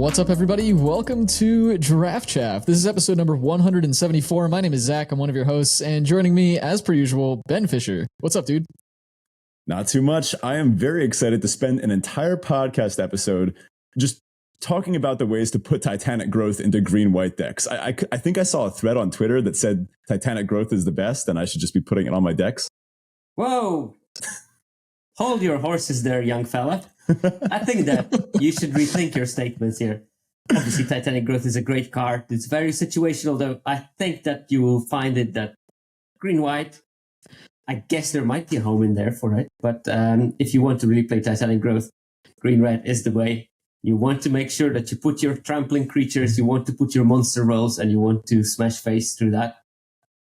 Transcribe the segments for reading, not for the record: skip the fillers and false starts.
What's up, everybody? Welcome to Draft Chaff. This is episode number 174. My name is Zach. I'm one of your hosts, and joining me, as per usual, Ben Fisher. What's up, dude? Not too much. I am very excited to spend an entire podcast episode just talking about the ways to put Titanic Growth into green-white decks. I think I saw a thread on Twitter that said Titanic Growth is the best, and I should just be putting it on my decks. Whoa! Hold your horses there, young fella. I think that you should rethink your statements here. Obviously, Titanic Growth is a great card. It's very situational, though. I think that you will find it that green-white, I guess there might be a home in there for it. But if you want to really play Titanic Growth, green-red is the way. You want to make sure that you put your trampling creatures, you want to put your monster rolls, and you want to smash face through that.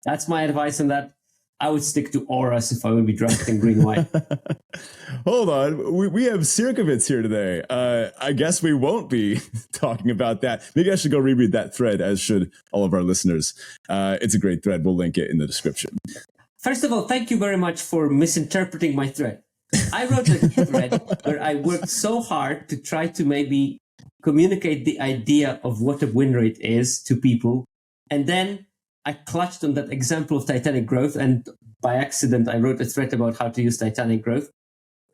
That's my advice on that. I would stick to auras if I would be drafting green-white. Hold on. We have Sierkovitz here today. I guess we won't be talking about that. Maybe I should go reread that thread, as should all of our listeners. It's a great thread. We'll link it in the description. First of all, thank you very much for misinterpreting my thread. I wrote a thread where I worked so hard to try to maybe communicate the idea of what a win rate is to people. And then I clutched on that example of Titanic Growth, and by accident, I wrote a thread about how to use Titanic Growth.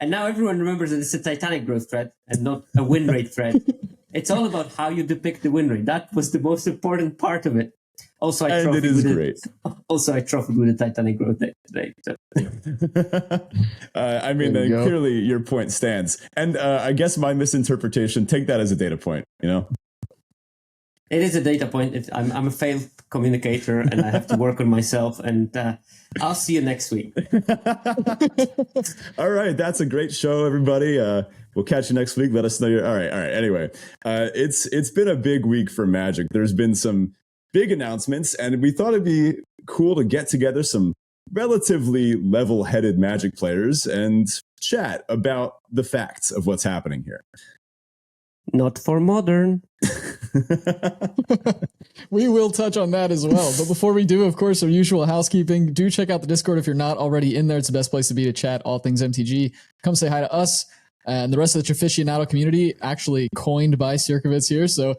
And now everyone remembers that it's a Titanic Growth thread and not a win rate thread. It's all about how you depict the win rate. That was the most important part of it. Also, I trophied with a Titanic Growth deck today. So. I mean, clearly your point stands. And I guess my misinterpretation, take that as a data point, you know? It is a data point. I'm a failed communicator, and I have to work on myself. And I'll see you next week. All right, that's a great show, everybody. We'll catch you next week. Let us know. All right. Anyway, it's been a big week for Magic. There's been some big announcements, and we thought it'd be cool to get together some relatively level-headed Magic players and chat about the facts of what's happening here. Not for modern. We will touch on that as well. But before we do, of course, our usual housekeeping. Do check out the Discord if you're not already in there. It's the best place to be to chat all things MTG. Come say hi to us and the rest of the Traficionado community, actually coined by Sierkovitz here. So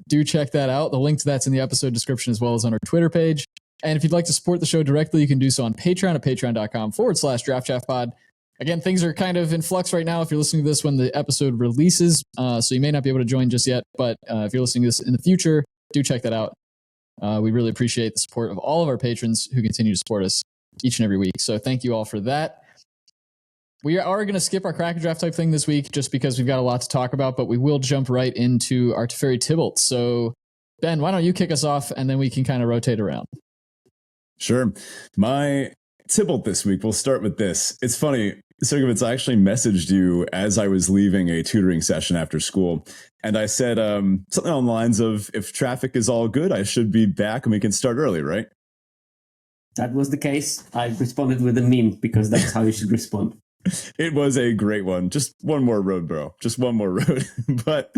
do check that out. The link to that's in the episode description as well as on our Twitter page. And if you'd like to support the show directly, you can do so on Patreon at patreon.com/DraftChaffPod. Again, things are kind of in flux right now if you're listening to this when the episode releases, so you may not be able to join just yet, but if you're listening to this in the future, do check that out. We really appreciate the support of all of our patrons who continue to support us each and every week, so thank you all for that. We are going to skip our Cracker Draft type thing this week just because we've got a lot to talk about, but we will jump right into our Teferi Tybalt. So, Ben, why don't you kick us off, and then we can kind of rotate around. Sure. My Tybalt this week, we'll start with this. It's funny, Sierkovitz, I actually messaged you as I was leaving a tutoring session after school. And I said something on the lines of, if traffic is all good, I should be back and we can start early, right? That was the case. I responded with a meme because that's how you should respond. It was a great one. Just one more road, bro. Just one more road. But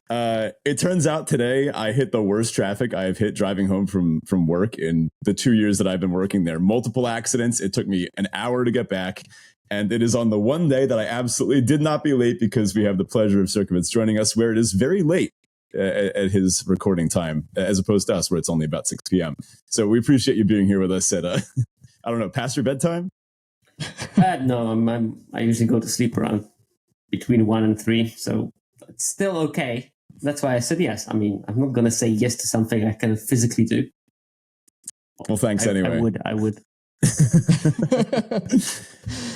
it turns out today I hit the worst traffic I have hit driving home from work in the 2 years that I've been working there. Multiple accidents. It took me an hour to get back. And it is on the one day that I absolutely did not be late because we have the pleasure of Sierkovitz joining us where it is very late at his recording time, as opposed to us where it's only about 6 p.m. So we appreciate you being here with us at, I don't know, past your bedtime? No, I usually go to sleep around between 1 and 3, so it's still okay. That's why I said yes. I mean, I'm not going to say yes to something I can physically do. Well, thanks anyway. I would.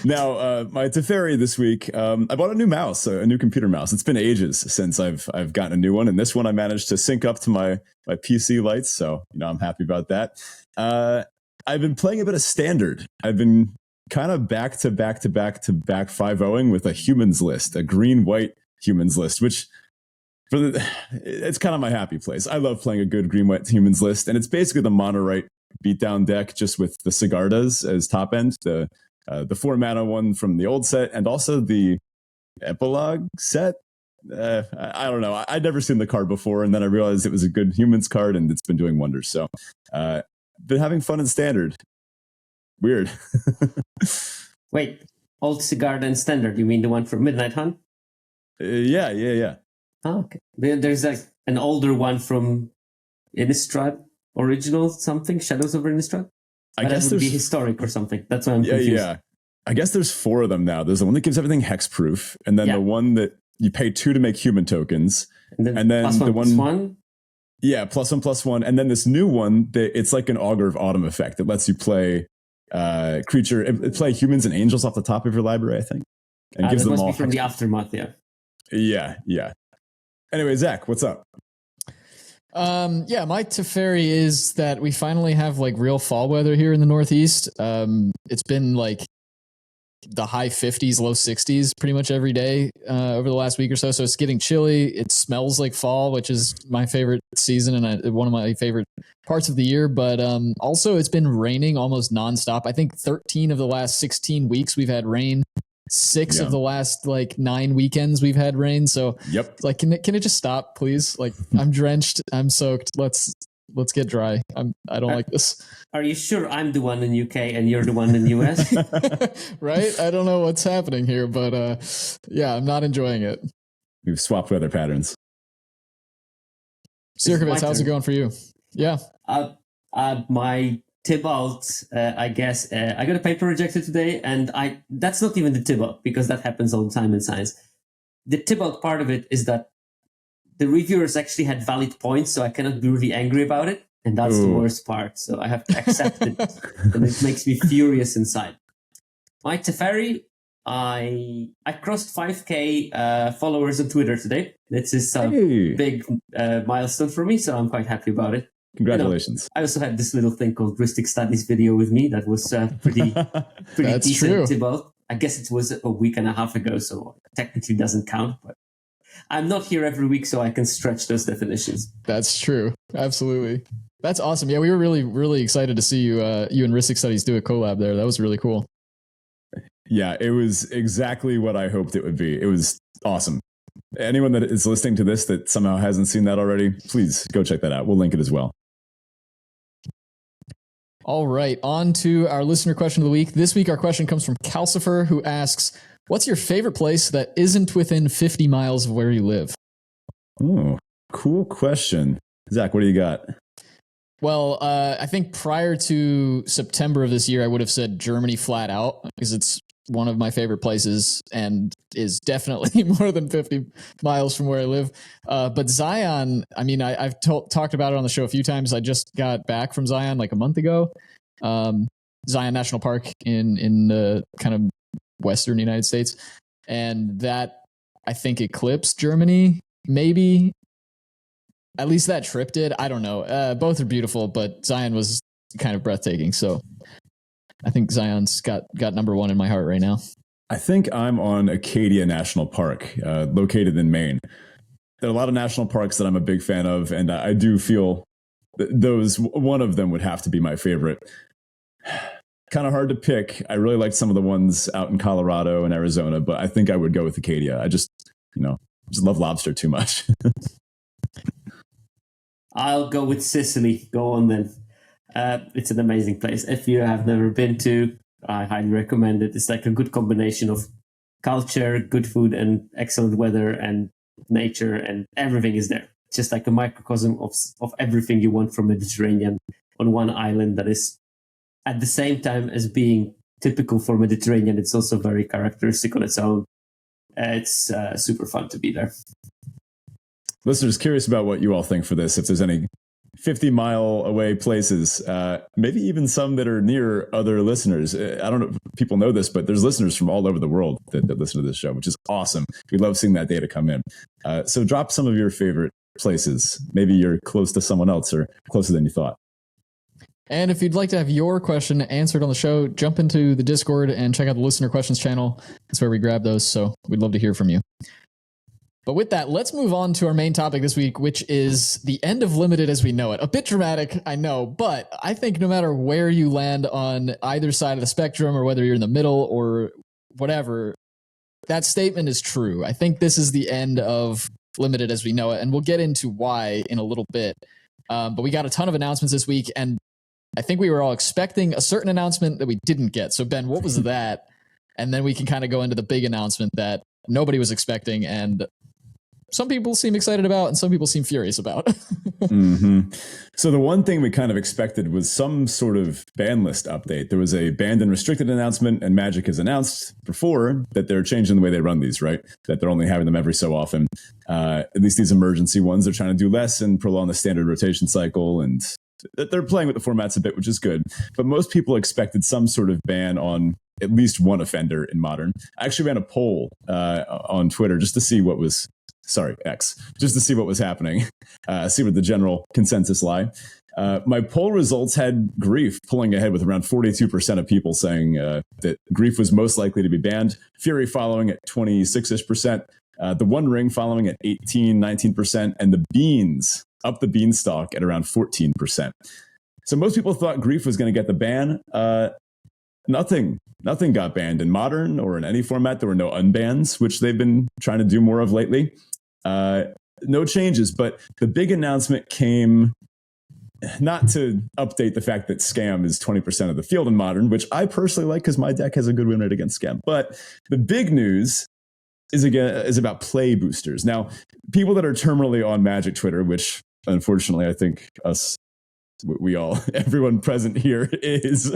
Now, my Teferi this week, I bought a new mouse, a new computer mouse. It's been ages since I've gotten a new one, and this one I managed to sync up to my PC lights, so I'm happy about that. I've been playing a bit of Standard. I've been kind of back to back 5-0ing with a humans list, a green-white humans list, which it's kind of my happy place. I love playing a good green-white humans list, and it's basically the mono-right beatdown deck just with the Sigardas as top end, the 4-mana one from the old set, and also the epilogue set. I don't know. I'd never seen the card before, and then I realized it was a good humans card, and it's been doing wonders. So, been having fun in Standard. Weird. Wait, old Sigarda and Standard? You mean the one from Midnight Hunt? Yeah. Oh, okay. There's like an older one from Innistrad original something, Shadows over Innistrad. I But guess that would be there's historic or something. That's why I'm yeah, confused. yeah. I guess there's 4 of them now. There's the one that gives everything hexproof, and then Yeah. the one that you pay 2 to make human tokens, And then, and then plus the one, plus one, one. yeah, +1/+1, and then this new one that it's like an Augur of Autumn effect that lets you play play humans and angels off the top of your library, I think, and gives That them must all be from the hexproof. aftermath, yeah. Yeah. Anyway, Zach, what's up? Yeah, my Teferi is that we finally have like real fall weather here in the Northeast. It's been like the high 50s, low 60s pretty much every day over the last week or so. So it's getting chilly. It smells like fall, which is my favorite season and one of my favorite parts of the year. But also, it's been raining almost nonstop. I think 13 of the last 16 weeks we've had rain. 6 of the last like 9 weekends we've had rain. So Yep. it's like, can it just stop, please? Like, I'm drenched. I'm soaked. Let's get dry. I don't like this. Are you sure I'm the one in UK and you're the one in US? Right? I don't know what's happening here, but yeah, I'm not enjoying it. We've swapped weather patterns. Sierkovitz, how's it going for you? Yeah. My Tybalt, I guess, I got a paper rejected today, and that's not even the Tybalt, because that happens all the time in science. The Tybalt part of it is that the reviewers actually had valid points, so I cannot be really angry about it, and that's the worst part. So I have to accept it, and it makes me furious inside. My Teferi, I crossed 5K followers on Twitter today. This is a big milestone for me, so I'm quite happy about it. Congratulations. I also had this little thing called Rustic Studies video with me that was pretty That's decent. true. Tybalt. I guess it was a week and a half ago, so technically doesn't count, but I'm not here every week, so I can stretch those definitions. That's true. Absolutely. That's awesome. Yeah, we were really, really excited to see you and Ristic Studies do a collab there. That was really cool. Yeah, it was exactly what I hoped it would be. It was awesome. Anyone that is listening to this that somehow hasn't seen that already, please go check that out. We'll link it as well. All right, on to our listener question of the week. This week, our question comes from Calcifer, who asks, what's your favorite place that isn't within 50 miles of where you live? Oh, cool question. Zach, what do you got? Well, I think prior to September of this year, I would have said Germany flat out because it's one of my favorite places and is definitely more than 50 miles from where I live. But Zion, I mean, I've talked about it on the show a few times. I just got back from Zion like a month ago. Zion National Park in the kind of Western United States. And that, I think, eclipsed Germany, maybe. At least that trip did. I don't know. Both are beautiful, but Zion was kind of breathtaking. So I think Zion's got number one in my heart right now. I think I'm on Acadia National Park, located in Maine. There are a lot of national parks that I'm a big fan of, and I do feel one of them would have to be my favorite. Kind of hard to pick. I really liked some of the ones out in Colorado and Arizona, but I think I would go with Acadia. I just love lobster too much. I'll go with Sicily. Go on then. It's an amazing place. If you have never been to, I highly recommend it. It's like a good combination of culture, good food, and excellent weather and nature, and everything is there. It's just like a microcosm of everything you want from Mediterranean on one island that is at the same time as being typical for Mediterranean. It's also very characteristic on its own. It's super fun to be there. Listeners, curious about what you all think for this. If there's any 50-mile away places, maybe even some that are near other listeners. I don't know if people know this, but there's listeners from all over the world that listen to this show, which is awesome. We love seeing that data come in. So drop some of your favorite places. Maybe you're close to someone else or closer than you thought. And if you'd like to have your question answered on the show, jump into the Discord and check out the listener questions channel. That's where we grab those. So we'd love to hear from you. But with that, let's move on to our main topic this week, which is the end of Limited as we know it. A bit dramatic, I know, but I think no matter where you land on either side of the spectrum or whether you're in the middle or whatever, that statement is true. I think this is the end of Limited as we know it, and we'll get into why in a little bit. But we got a ton of announcements this week, and I think we were all expecting a certain announcement that we didn't get. So, Ben, what was that? And then we can kind of go into the big announcement that nobody was expecting, and some people seem excited about and some people seem furious about. So the one thing we kind of expected was some sort of ban list update. There was a banned and restricted announcement, and Magic has announced before that they're changing the way they run these, right? That they're only having them every so often. At least these emergency ones, they're trying to do less and prolong the standard rotation cycle, and they're playing with the formats a bit, which is good. But most people expected some sort of ban on at least one offender in Modern. I actually ran a poll on Twitter just to see what was, X, just to see what was happening, see what the general consensus lie. My poll results had Grief pulling ahead with around 42% of people saying that Grief was most likely to be banned, Fury following at 26-ish%, the One Ring following at 19%, and the Beans up the beanstalk at around 14%. So most people thought Grief was going to get the ban. Nothing got banned in Modern or in any format. There were no unbans, which they've been trying to do more of lately. No changes, but the big announcement came not to update the fact that Scam is 20% of the field in Modern, which I personally like because my deck has a good win rate against Scam. But the big news is about play boosters. Now, people that are terminally on Magic Twitter, which unfortunately I think everyone present here is.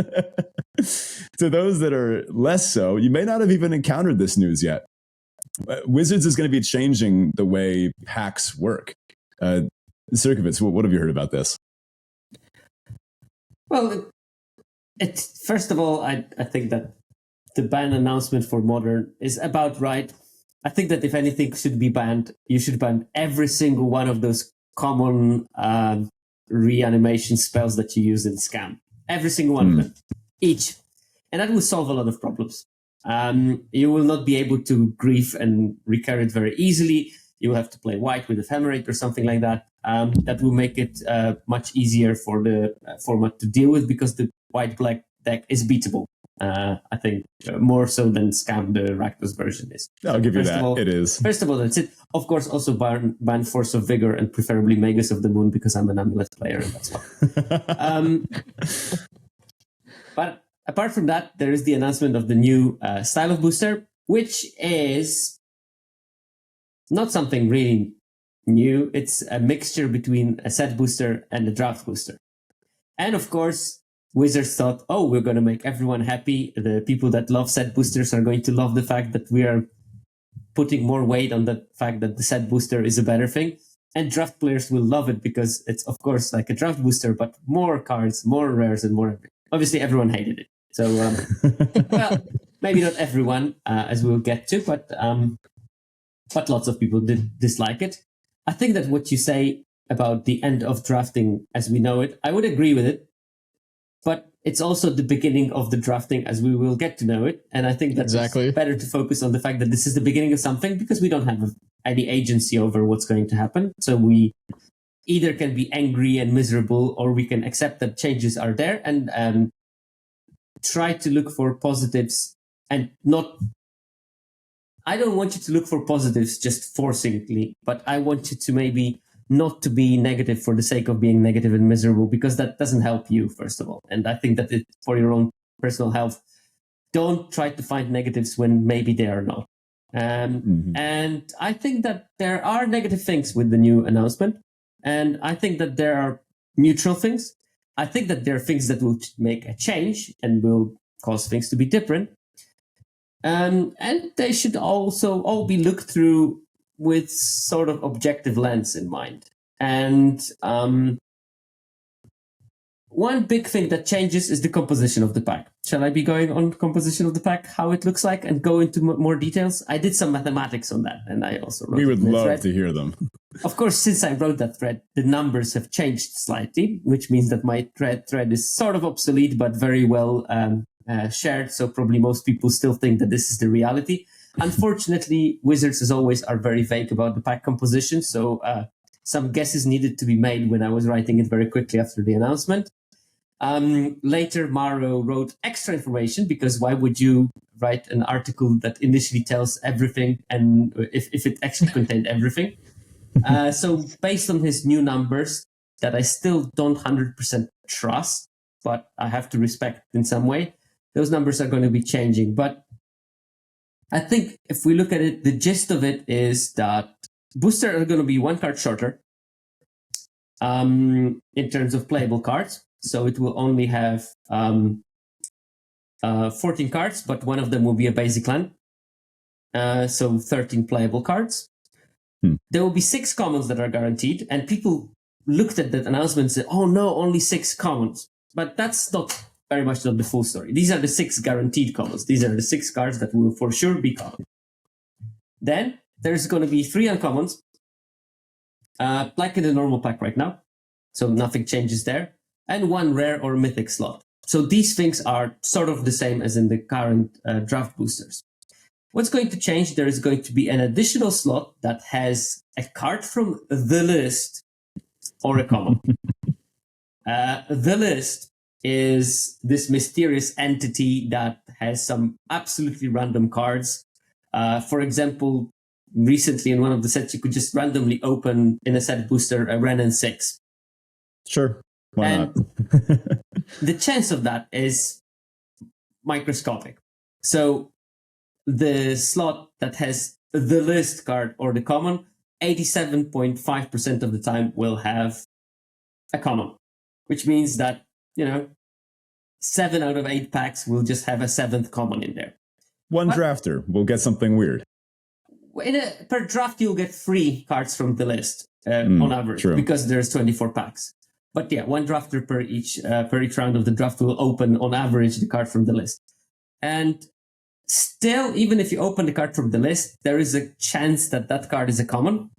To those that are less so, you may not have even encountered this news yet. Wizards is going to be changing the way packs work. Sierkovitz, what have you heard about this? Well, first of all, I think that the ban announcement for Modern is about right. I think that if anything should be banned, you should ban every single one of those common reanimation spells that you use in Scam. Every single one of them. Each. And that will solve a lot of problems. You will not be able to Grief and recur it very easily. You will have to play white with Ephemerate or something like that. That will make it much easier for the format to deal with because the white-black deck is beatable. I think more so than Scam, the Rakdos version is. I'll give you that. It is. First of all, that's it. Of course, also ban Force of Vigor and preferably Magus of the Moon because I'm an Amulet player and that's why. But apart from that, there is the announcement of the new style of booster, which is not something really new. It's a mixture between a set booster and a draft booster. And of course, Wizards thought, we're going to make everyone happy. The people that love set boosters are going to love the fact that we are putting more weight on the fact that the set booster is a better thing. And draft players will love it because it's, of course, like a draft booster, but more cards, more rares, and more everything. Obviously, everyone hated it. So, well, maybe not everyone, as we'll get to, but lots of people did dislike it. I think that what you say about the end of drafting as we know it, I would agree with it. But it's also the beginning of the drafting as we will get to know it. And I think that's exactly better to focus on the fact that this is the beginning of something because we don't have any agency over what's going to happen. So we either can be angry and miserable or we can accept that changes are there and try to look for positives and not... I don't want you to look for positives just forcingly, but I want you to maybe not to be negative for the sake of being negative and miserable, because that doesn't help you, first of all. And I think that for your own personal health, don't try to find negatives when maybe they are not. And I think that there are negative things with the new announcement. And I think that there are neutral things. I think that there are things that will make a change and will cause things to be different. And they should also all be looked through with sort of objective lens in mind. And one big thing that changes is the composition of the pack. Shall I be going on composition of the pack, how it looks like, and go into more details? I did some mathematics on that, and I also wrote. We would love to hear them. Of course, since I wrote that thread, the numbers have changed slightly, which means that my thread is sort of obsolete, but very well shared. So probably most people still think that this is the reality. Unfortunately, Wizards, as always, are very vague about the pack composition. So some guesses needed to be made when I was writing it very quickly after the announcement. Later, Maro wrote extra information, because why would you write an article that initially tells everything and if it actually contained everything? So based on his new numbers that I still don't 100% trust, but I have to respect in some way, those numbers are going to be changing. But I think if we look at it, the gist of it is that boosters are going to be one card shorter in terms of playable cards. So it will only have 14 cards, but one of them will be a basic land. So 13 playable cards. There will be 6 commons that are guaranteed, and people looked at that announcement and said, oh no, only 6 commons. But that's not very much not the full story. These are the 6 guaranteed commons. These are the 6 cards that will for sure be common. Then there's going to be 3 uncommons, like in the normal pack right now. So nothing changes there. And 1 rare or mythic slot. So these things are sort of the same as in the current draft boosters. What's going to change? There is going to be an additional slot that has a card from the list or a common. The list is this mysterious entity that has some absolutely random cards. For example, recently in one of the sets, you could just randomly open in a set booster a Renin 6. Sure. Why not? The chance of that is microscopic. So the slot that has the list card or the common, 87.5% of the time will have a common, which means that, 7 out of 8 packs will just have a 7th common in there. One drafter will get something weird. Per draft, you'll get 3 cards from the list on average, because there's 24 packs. But yeah, one drafter per each round of the draft will open on average the card from the list. And still, even if you open the card from the list, there is a chance that that card is a common.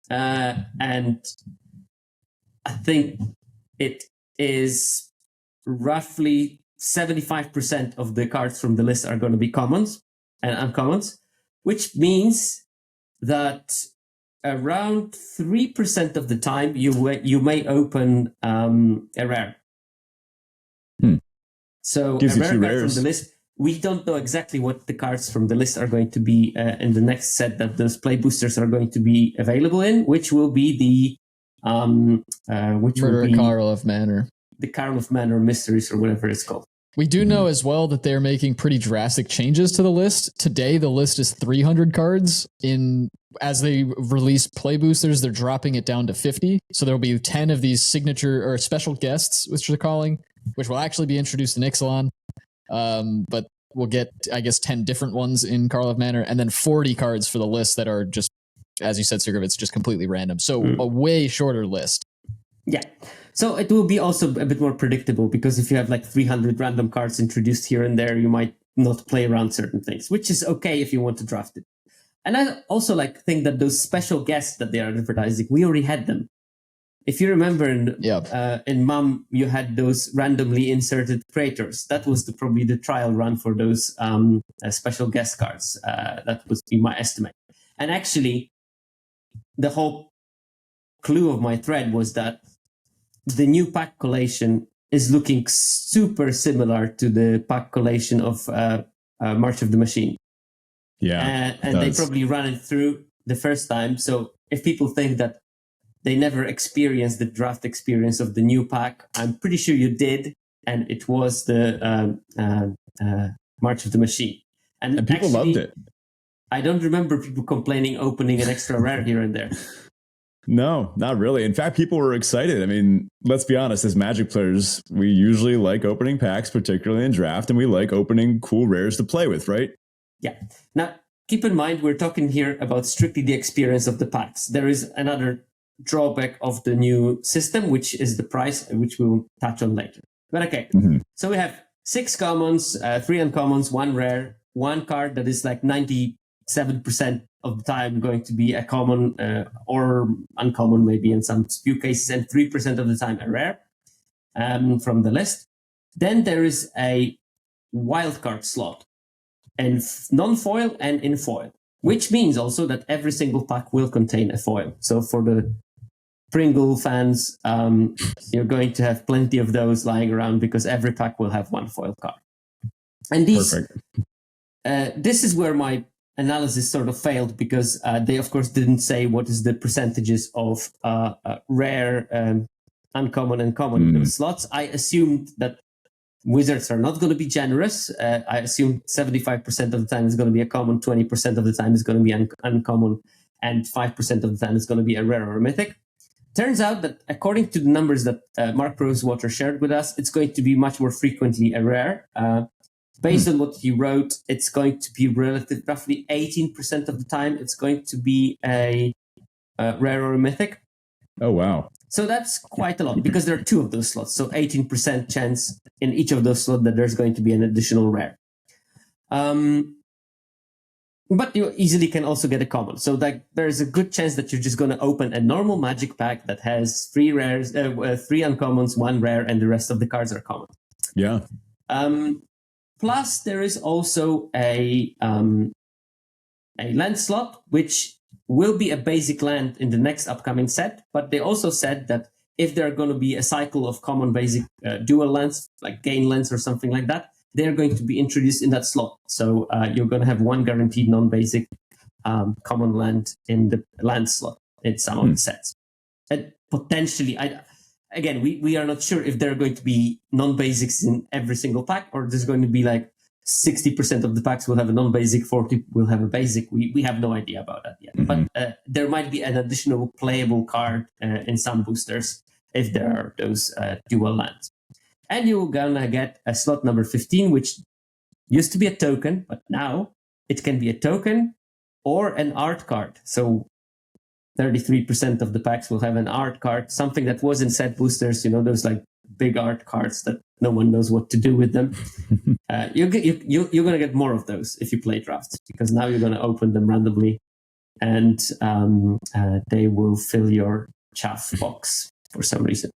And I think it is roughly 75% of the cards from the list are going to be commons and uncommons, which means that around 3% of the time you may open a rare. So Gives a rare you 2 card rares. from the list. We don't know exactly what the cards from the list are going to be in the next set that those play boosters are going to be available in, which will be the Carl of Manor. The Carl of Manor Mysteries or whatever it's called. We do know as well that they're making pretty drastic changes to the list. Today, the list is 300 cards. As they release play boosters, they're dropping it down to 50. So there'll be 10 of these signature or special guests, which they're calling, which will actually be introduced in Ixalan. But we'll get, I guess, 10 different ones in Carl of Manor, and then 40 cards for the list that are just, as you said, Sierkovitz, just completely random. So a way shorter list. Yeah. So it will be also a bit more predictable, because if you have like 300 random cards introduced here and there, you might not play around certain things, which is okay if you want to draft it. And I also think that those special guests that they are advertising, we already had them. If you remember in MUM, you had those randomly inserted creators. That was probably the trial run for those special guest cards. That would be my estimate. And actually, the whole clue of my thread was that the new pack collation is looking super similar to the pack collation of March of the Machine. Yeah. And they probably ran it through the first time. So if people think that they never experienced the draft experience of the new pack, I'm pretty sure you did. And it was the March of the Machine. And people actually, loved it. I don't remember people complaining opening an extra rare here and there. No, not really. In fact, people were excited. I mean, let's be honest, as Magic players, we usually like opening packs, particularly in draft, and we like opening cool rares to play with, right? Yeah. Now, keep in mind, we're talking here about strictly the experience of the packs. There is another drawback of the new system, which is the price, which we'll touch on later. But okay, So we have 6 commons, 3 uncommons, 1 rare, 1 card that is like 97% of the time going to be a common or uncommon, maybe in some few cases, and 3% of the time a rare from the list. Then there is a wildcard slot, and non-foil and in foil, which means also that every single pack will contain a foil. So for the Pringle fans, you're going to have plenty of those lying around, because every pack will have 1 foil card. And these, this is where my analysis sort of failed, because they, of course, didn't say what is the percentages of rare, uncommon, and common in those slots. I assumed that Wizards are not going to be generous. I assume 75% of the time is going to be a common, 20% of the time is going to be uncommon, and 5% of the time it's going to be a rare or a mythic. Turns out that according to the numbers that Mark Rosewater shared with us, it's going to be much more frequently a rare. Based on what he wrote, it's going to be roughly 18% of the time, it's going to be a rare or a mythic. Oh, wow. So that's quite a lot because there are 2 of those slots. So 18% chance in each of those slots that there's going to be an additional rare. But you easily can also get a common. So that there's a good chance that you're just going to open a normal magic pack that has 3 rares, 3 uncommons, 1 rare, and the rest of the cards are common. Yeah. Plus, there is also a land slot, which will be a basic land in the next upcoming set. But they also said that if there are going to be a cycle of common basic dual lands, like gain lands or something like that, they're going to be introduced in that slot. So you're going to have 1 guaranteed non-basic common land in the land slot in some of the sets. And potentially, we are not sure if there are going to be non-basics in every single pack, or there's going to be like 60% of the packs will have a non-basic, 40 will have a basic. We have no idea about that yet. But there might be an additional playable card in some boosters if there are those dual lands. And you're gonna get a slot number 15, which used to be a token, but now it can be a token or an art card. So 33% of the packs will have an art card, something that was in set boosters, those like big art cards that no one knows what to do with them. You're going to get more of those if you play drafts, because now you're going to open them randomly and they will fill your chaff box for some reason.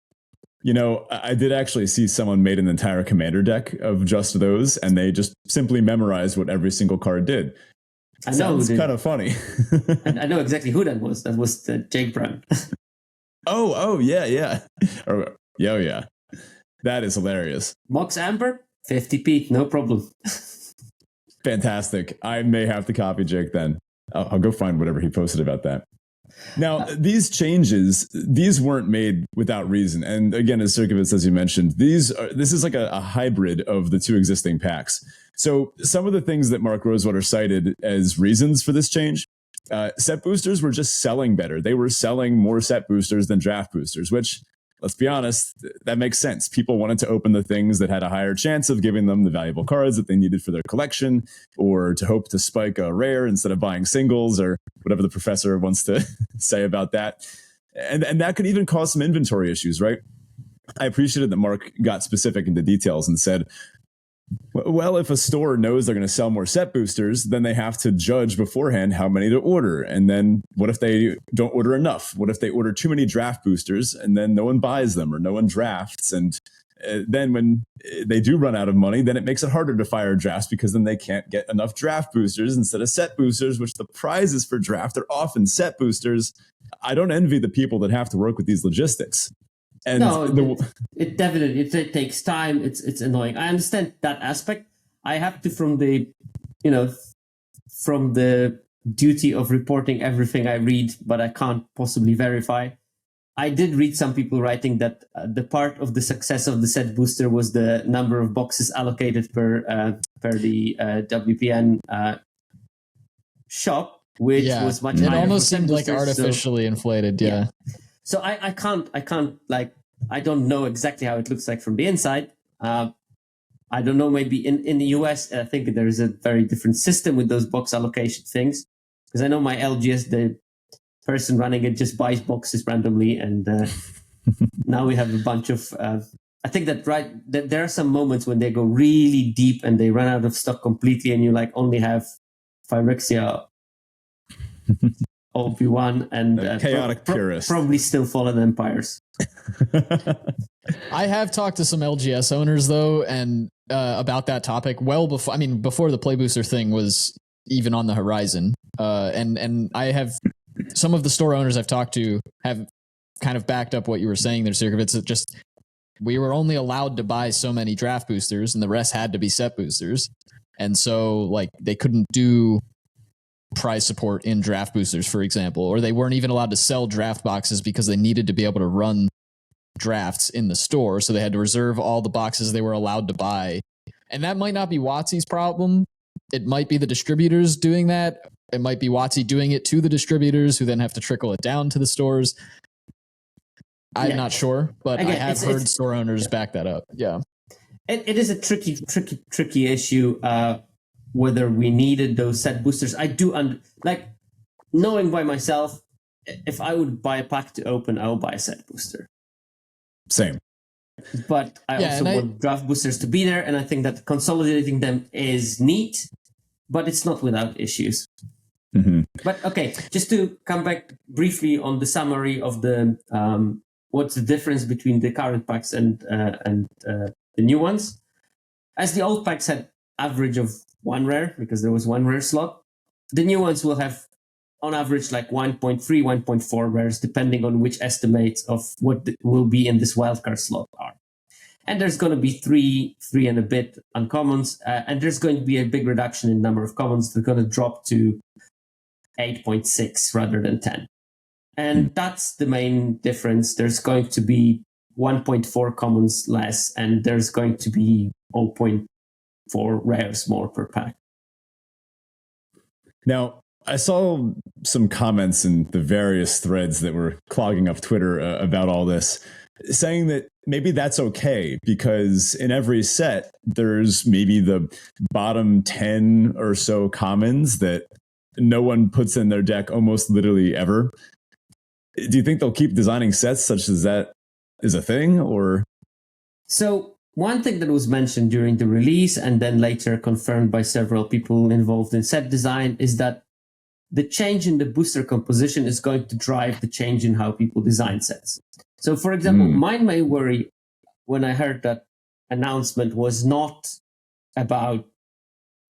I did actually see someone made an entire commander deck of just those, and they just simply memorized what every single card did. I know. Sounds kind of funny. I know exactly who that was. That was Jake Brown. Yeah. Yeah. That is hilarious. Mox Amber, 50p, no problem. Fantastic. I may have to copy Jake then. I'll go find whatever he posted about that. Now, these changes, these weren't made without reason. And again, as Sierkovitz, as you mentioned, this is like a hybrid of the 2 existing packs. So some of the things that Mark Rosewater cited as reasons for this change, set boosters were just selling better. They were selling more set boosters than draft boosters, which, let's be honest, that makes sense. People wanted to open the things that had a higher chance of giving them the valuable cards that they needed for their collection, or to hope to spike a rare instead of buying singles, or whatever the professor wants to say about that. And that could even cause some inventory issues, right? I appreciated that Mark got specific into details and said, well, if a store knows they're going to sell more set boosters, then they have to judge beforehand how many to order. And then what if they don't order enough? What if they order too many draft boosters and then no one buys them or no one drafts? And then when they do run out of money, then it makes it harder to fire drafts, because then they can't get enough draft boosters instead of set boosters, which the prizes for draft are often set boosters. I don't envy the people that have to work with these logistics. And no, it definitely it takes time. It's annoying. I understand that aspect. I have to from the duty of reporting everything I read, but I can't possibly verify. I did read some people writing that the part of the success of the set booster was the number of boxes allocated per the WPN shop, which was much higher. It almost seemed like artificially inflated. Yeah. So I can't I don't know exactly how it looks like from the inside. I don't know, maybe in the US, I think there is a very different system with those box allocation things. Because I know my LGS, the person running it just buys boxes randomly. And now we have a bunch of, I think that there are some moments when they go really deep and they run out of stock completely, and you only have Phyrexia, Obi-Wan, and chaotic purist. Probably still Fallen Empires. I have talked to some LGS owners though, and about that topic before the play booster thing was even on the horizon. And I have some of the store owners I've talked to have kind of backed up what you were saying there, Sierkovitz. It just, we were only allowed to buy so many draft boosters, and the rest had to be set boosters. And so they couldn't do prize support in draft boosters, for example, or they weren't even allowed to sell draft boxes because they needed to be able to run drafts in the store. So they had to reserve all the boxes they were allowed to buy. And that might not be WotC's problem. It might be the distributors doing that. it might be WotC doing it to the distributors who then have to trickle it down to the stores. I'm not sure, but again, I have heard store owners back that up. Yeah. It is a tricky issue, whether we needed those set boosters. I do, knowing by myself, if I would buy a pack to open, I will buy a set booster. Same. But I also want draft boosters to be there, and I think that consolidating them is neat, but it's not without issues. Mm-hmm. But okay, just to come back briefly on the summary of the what's the difference between the current packs and the new ones. As the old packs had average of 1 rare, because there was 1 rare slot, the new ones will have on average like 1.3, 1.4 rares, depending on which estimates of what will be in this wildcard slot are. And there's going to be three and a bit uncommons, and there's going to be a big reduction in number of commons. They're going to drop to 8.6 rather than 10. And that's the main difference. There's going to be 1.4 commons less, and there's going to be 0.4 rares more per pack. Now, I saw some comments in the various threads that were clogging up Twitter about all this, saying that maybe that's okay because in every set, there's maybe the bottom 10 or so commons that no one puts in their deck almost literally ever. Do you think they'll keep designing sets such as that is a thing, or? So one thing that was mentioned during the release and then later confirmed by several people involved in set design is that the change in the booster composition is going to drive the change in how people design sets. So, for example, my main worry when I heard that announcement was not about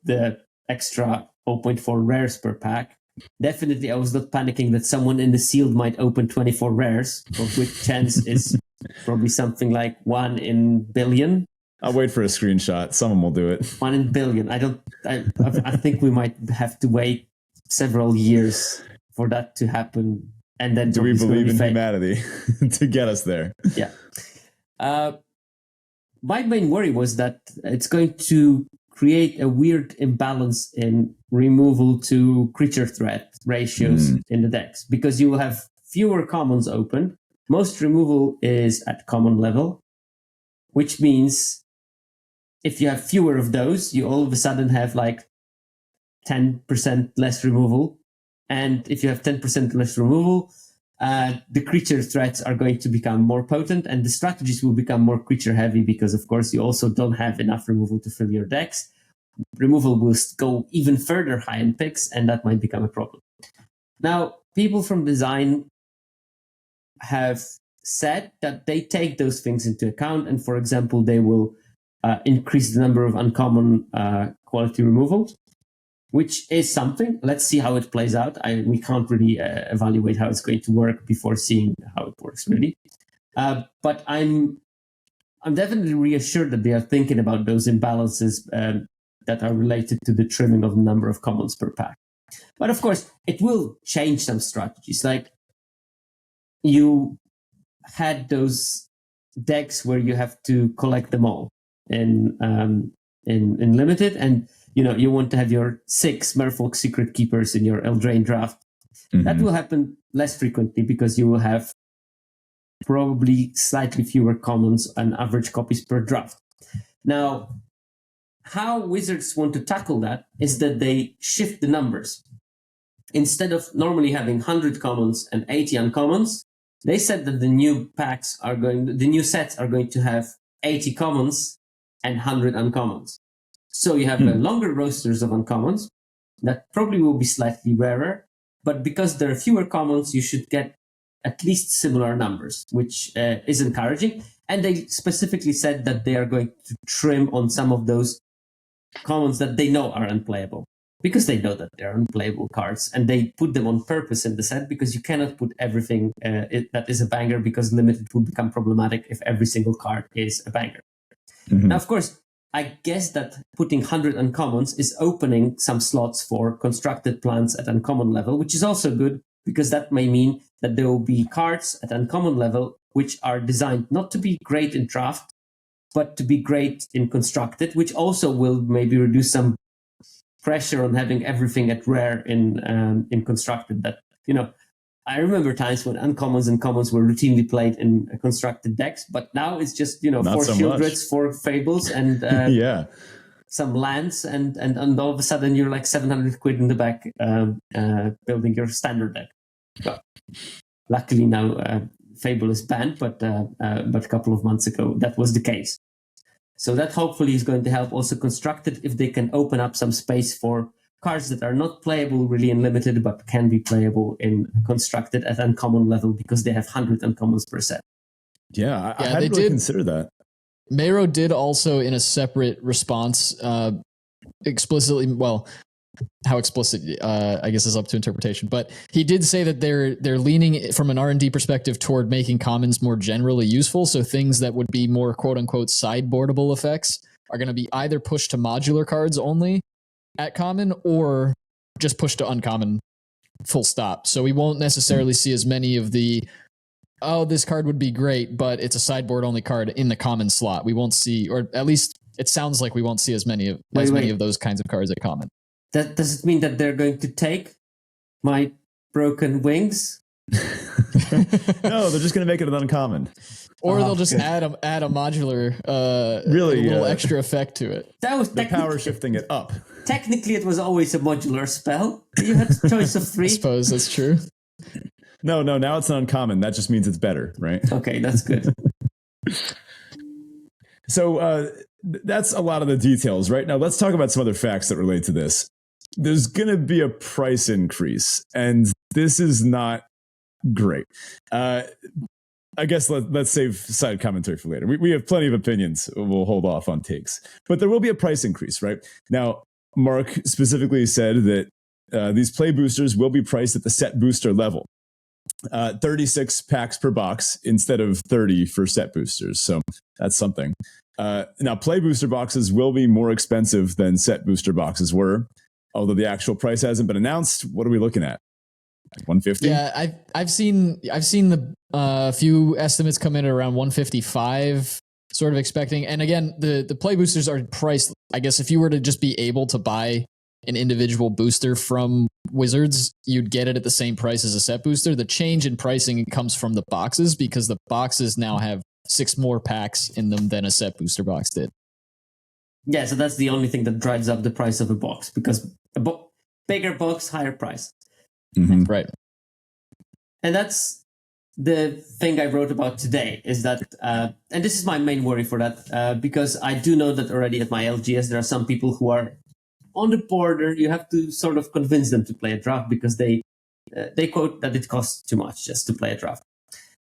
the extra 0.4 rares per pack. Definitely, I was not panicking that someone in the sealed might open 24 rares, of which chance is probably something like 1 in billion. I'll wait for a screenshot. Someone will do it. 1 in billion. I think we might have to wait several years for that to happen. And then do we believe in humanity to get us there? Yeah. My main worry was that it's going to create a weird imbalance in removal to creature threat ratios in the decks, because you will have fewer commons open. Most removal is at common level, which means if you have fewer of those, you all of a sudden have like 10% less removal. And if you have 10% less removal, the creature threats are going to become more potent, and the strategies will become more creature heavy because, of course, you also don't have enough removal to fill your decks. Removal will go even further high in picks, and that might become a problem. Now, people from design have said that they take those things into account, and, for example, they will increase the number of uncommon quality removals, which is something. Let's see how it plays out. We can't really evaluate how it's going to work before seeing how it works, really. But I'm definitely reassured that they are thinking about those imbalances that are related to the trimming of the number of commons per pack. But of course, it will change some strategies. Like, you had those decks where you have to collect them all in limited, and you want to have your 6 Merfolk Secret Keepers in your Eldraine draft. Mm-hmm. That will happen less frequently because you will have probably slightly fewer commons and average copies per draft. Now, how Wizards want to tackle that is that they shift the numbers. Instead of normally having 100 commons and 80 uncommons, they said that the new sets are going to have 80 commons and 100 uncommons. So you have longer rosters of uncommons that probably will be slightly rarer, but because there are fewer commons, you should get at least similar numbers, which is encouraging. And they specifically said that they are going to trim on some of those commons that they know are unplayable, because they know that they're unplayable cards, and they put them on purpose in the set because you cannot put everything that is a banger, because limited would become problematic if every single card is a banger. Mm-hmm. Now, of course, I guess that putting 100 uncommons is opening some slots for constructed plants at uncommon level, which is also good, because that may mean that there will be cards at uncommon level which are designed not to be great in draft, but to be great in constructed, which also will maybe reduce some pressure on having everything at rare in constructed that, I remember times when uncommons and commons were routinely played in constructed decks, but now it's just, Not 4 so Shieldreds, 4 Fables, and Yeah. some lands, and all of a sudden you're like 700 quid in the back building your standard deck. But luckily now Fable is banned, but a couple of months ago that was the case. So that hopefully is going to help also Constructed if they can open up some space for cards that are not playable really in Limited, but can be playable in Constructed at uncommon level because they have 100 uncommons per set. Yeah, I hadn't really considered that. Mero did also, in a separate response, explicitly, well, how explicit, I guess, is up to interpretation. But he did say that they're leaning from an R&D perspective toward making commons more generally useful. So things that would be more quote unquote sideboardable effects are going to be either pushed to modular cards only at common or just pushed to uncommon full stop. So we won't necessarily see as many of the, oh, this card would be great, but it's a sideboard only card in the common slot. We won't see, or at least it sounds like we won't see as many of those kinds of cards at common. Does it mean that they're going to take my broken wings? No, they're just going to make it an uncommon. Or they'll just add a modular, little extra effect to it. That was the power shifting it up. Technically, it was always a modular spell. You had a choice of 3. I suppose that's true. No, now it's an uncommon. That just means it's better, right? Okay, that's good. So that's a lot of the details. Right now, let's talk about some other facts that relate to this. There's going to be a price increase, and this is not great. I guess let's save side commentary for later. We have plenty of opinions. We'll hold off on takes. But there will be a price increase, right? Now, Mark specifically said that these play boosters will be priced at the set booster level. 36 packs per box instead of 30 for set boosters. So that's something. Now, play booster boxes will be more expensive than set booster boxes were, although the actual price hasn't been announced. What are we looking at? Like 150? Yeah, I've seen the few estimates come in at around 155, sort of expecting. And again, the play boosters are priced. I guess if you were to just be able to buy an individual booster from Wizards, you'd get it at the same price as a set booster. The change in pricing comes from the boxes because the boxes now have 6 more packs in them than a set booster box did. Yeah, so that's the only thing that drives up the price of a box because bigger box, higher price. Mm-hmm. Right. And that's the thing I wrote about today is that, and this is my main worry for that, because I do know that already at my LGS, there are some people who are on the border. You have to sort of convince them to play a draft because they quote that it costs too much just to play a draft.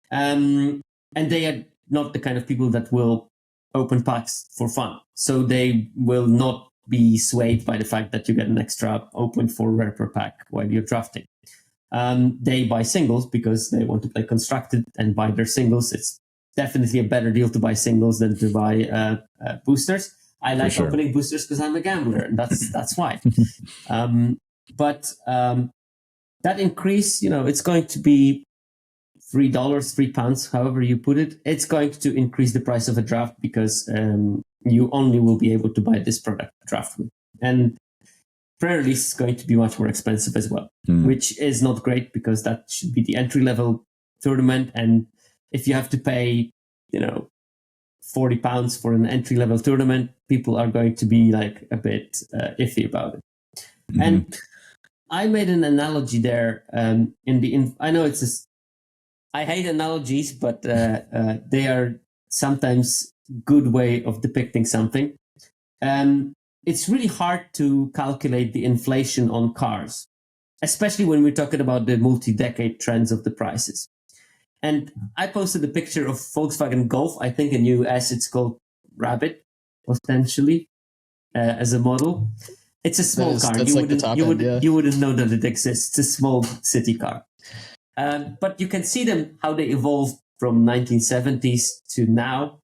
And they are not the kind of people that will open packs for fun. So they will not be swayed by the fact that you get an extra open for rare per pack while you're drafting. They buy singles because they want to play constructed and buy their singles. It's definitely a better deal to buy singles than to buy boosters. I like opening boosters because I'm a gambler, and that's why. But that increase, it's going to be $3, £3, however you put it. It's going to increase the price of a draft because you only will be able to buy this product draft with. And pre-release is going to be much more expensive as well, which is not great because that should be the entry-level tournament. And if you have to pay, £40 for an entry-level tournament, people are going to be like a bit iffy about it. Mm-hmm. And I made an analogy there. I know I hate analogies, but they are sometimes good way of depicting something. It's really hard to calculate the inflation on cars, especially when we're talking about the multi-decade trends of the prices. And I posted a picture of Volkswagen Golf. I think in US it's called Rabbit, potentially, as a model. It's a small car. You wouldn't know that it exists. It's a small city car. But you can see them, how they evolved from 1970s to now.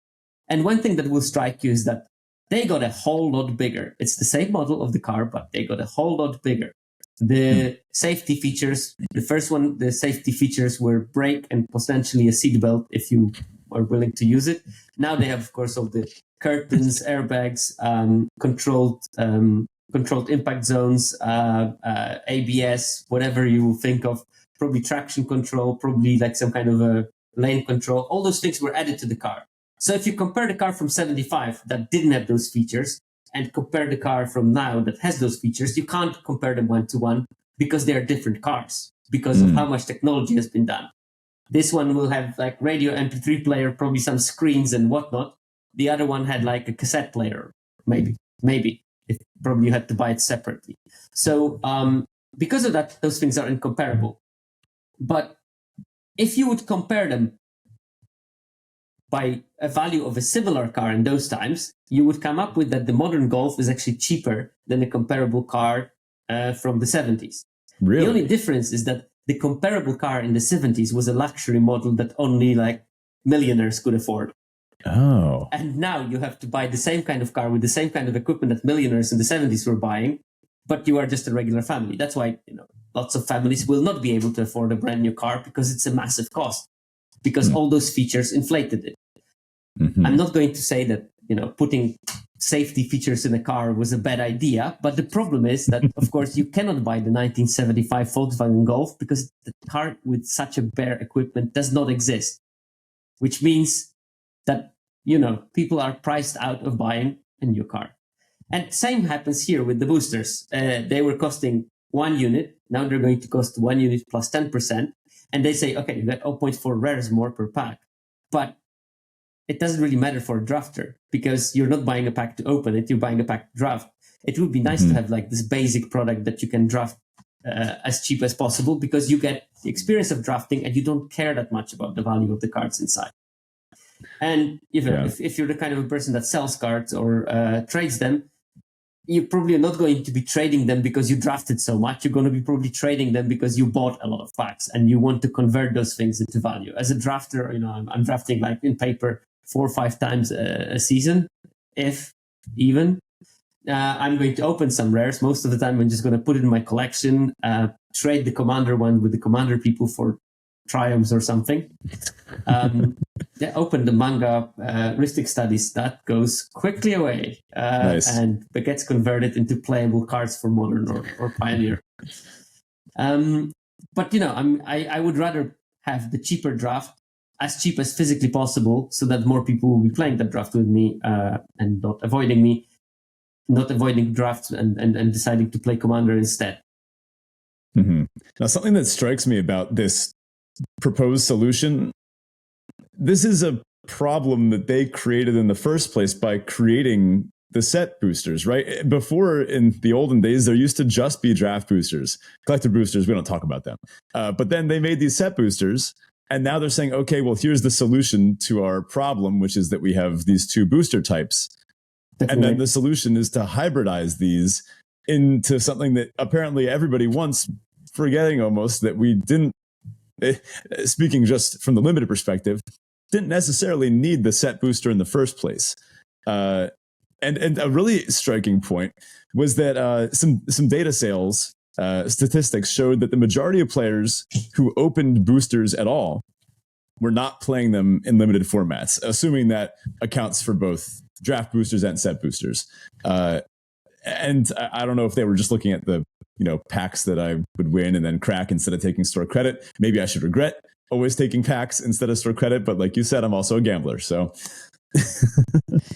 And one thing that will strike you is that they got a whole lot bigger. It's the same model of the car, but they got a whole lot bigger. The safety features, the first one, the safety features were brake and potentially a seatbelt if you are willing to use it. Now they have, of course, all the curtains, airbags, controlled controlled impact zones, ABS, whatever you think of, probably traction control, probably like some kind of a lane control. All those things were added to the car. So if you compare the car from 75 that didn't have those features and compare the car from now that has those features, you can't compare them one-to-one because they are different cars because of how much technology has been done. This one will have like radio MP3 player, probably some screens and whatnot. The other one had like a cassette player, maybe. If probably you had to buy it separately. So because of that, those things are incomparable. But if you would compare them by a value of a similar car in those times, you would come up with that the modern Golf is actually cheaper than a comparable car from the 70s. Really? The only difference is that the comparable car in the 70s was a luxury model that only like millionaires could afford. Oh. And now you have to buy the same kind of car with the same kind of equipment that millionaires in the 70s were buying, but you are just a regular family. That's why, lots of families will not be able to afford a brand new car because it's a massive cost, because all those features inflated it. Mm-hmm. I'm not going to say that, putting safety features in a car was a bad idea, but the problem is that, of course, you cannot buy the 1975 Volkswagen Golf because the car with such a bare equipment does not exist, which means that, people are priced out of buying a new car. And same happens here with the boosters. They were costing 1 unit. Now they're going to cost 1 unit plus 10%. And they say, okay, you got 0.4 rares more per pack. But it doesn't really matter for a drafter because you're not buying a pack to open it. You're buying a pack to draft. It would be nice to have like this basic product that you can draft as cheap as possible because you get the experience of drafting and you don't care that much about the value of the cards inside. And if you're the kind of a person that sells cards or trades them, you're probably not going to be trading them because you drafted so much. You're going to be probably trading them because you bought a lot of packs and you want to convert those things into value. As a drafter, I'm drafting like in paper 4 or 5 times a season, if even. I'm going to open some rares. Most of the time, I'm just going to put it in my collection, trade the commander one with the commander people for triumphs or something. Open the manga Ristic Studies. That goes quickly away and gets converted into playable cards for Modern or Pioneer. But I would rather have the cheaper draft, as cheap as physically possible, so that more people will be playing that draft with me and not avoiding drafts and deciding to play Commander instead. Mm-hmm. Now, something that strikes me about this proposed solution, this is a problem that they created in the first place by creating the set boosters, right? Before, in the olden days, there used to just be draft boosters. Collector boosters, we don't talk about them. But then they made these set boosters, and now they're saying, okay, well, here's the solution to our problem, which is that we have these 2 booster types. Definitely. And then the solution is to hybridize these into something that apparently everybody wants, forgetting almost that we didn't, speaking just from the limited perspective, didn't necessarily need the set booster in the first place. And a really striking point was that some data sales statistics showed that the majority of players who opened boosters at all were not playing them in limited formats, assuming that accounts for both draft boosters and set boosters. And I don't know if they were just looking at the packs that I would win and then crack instead of taking store credit. Maybe I should regret always taking packs instead of store credit, but like you said, I'm also a gambler, so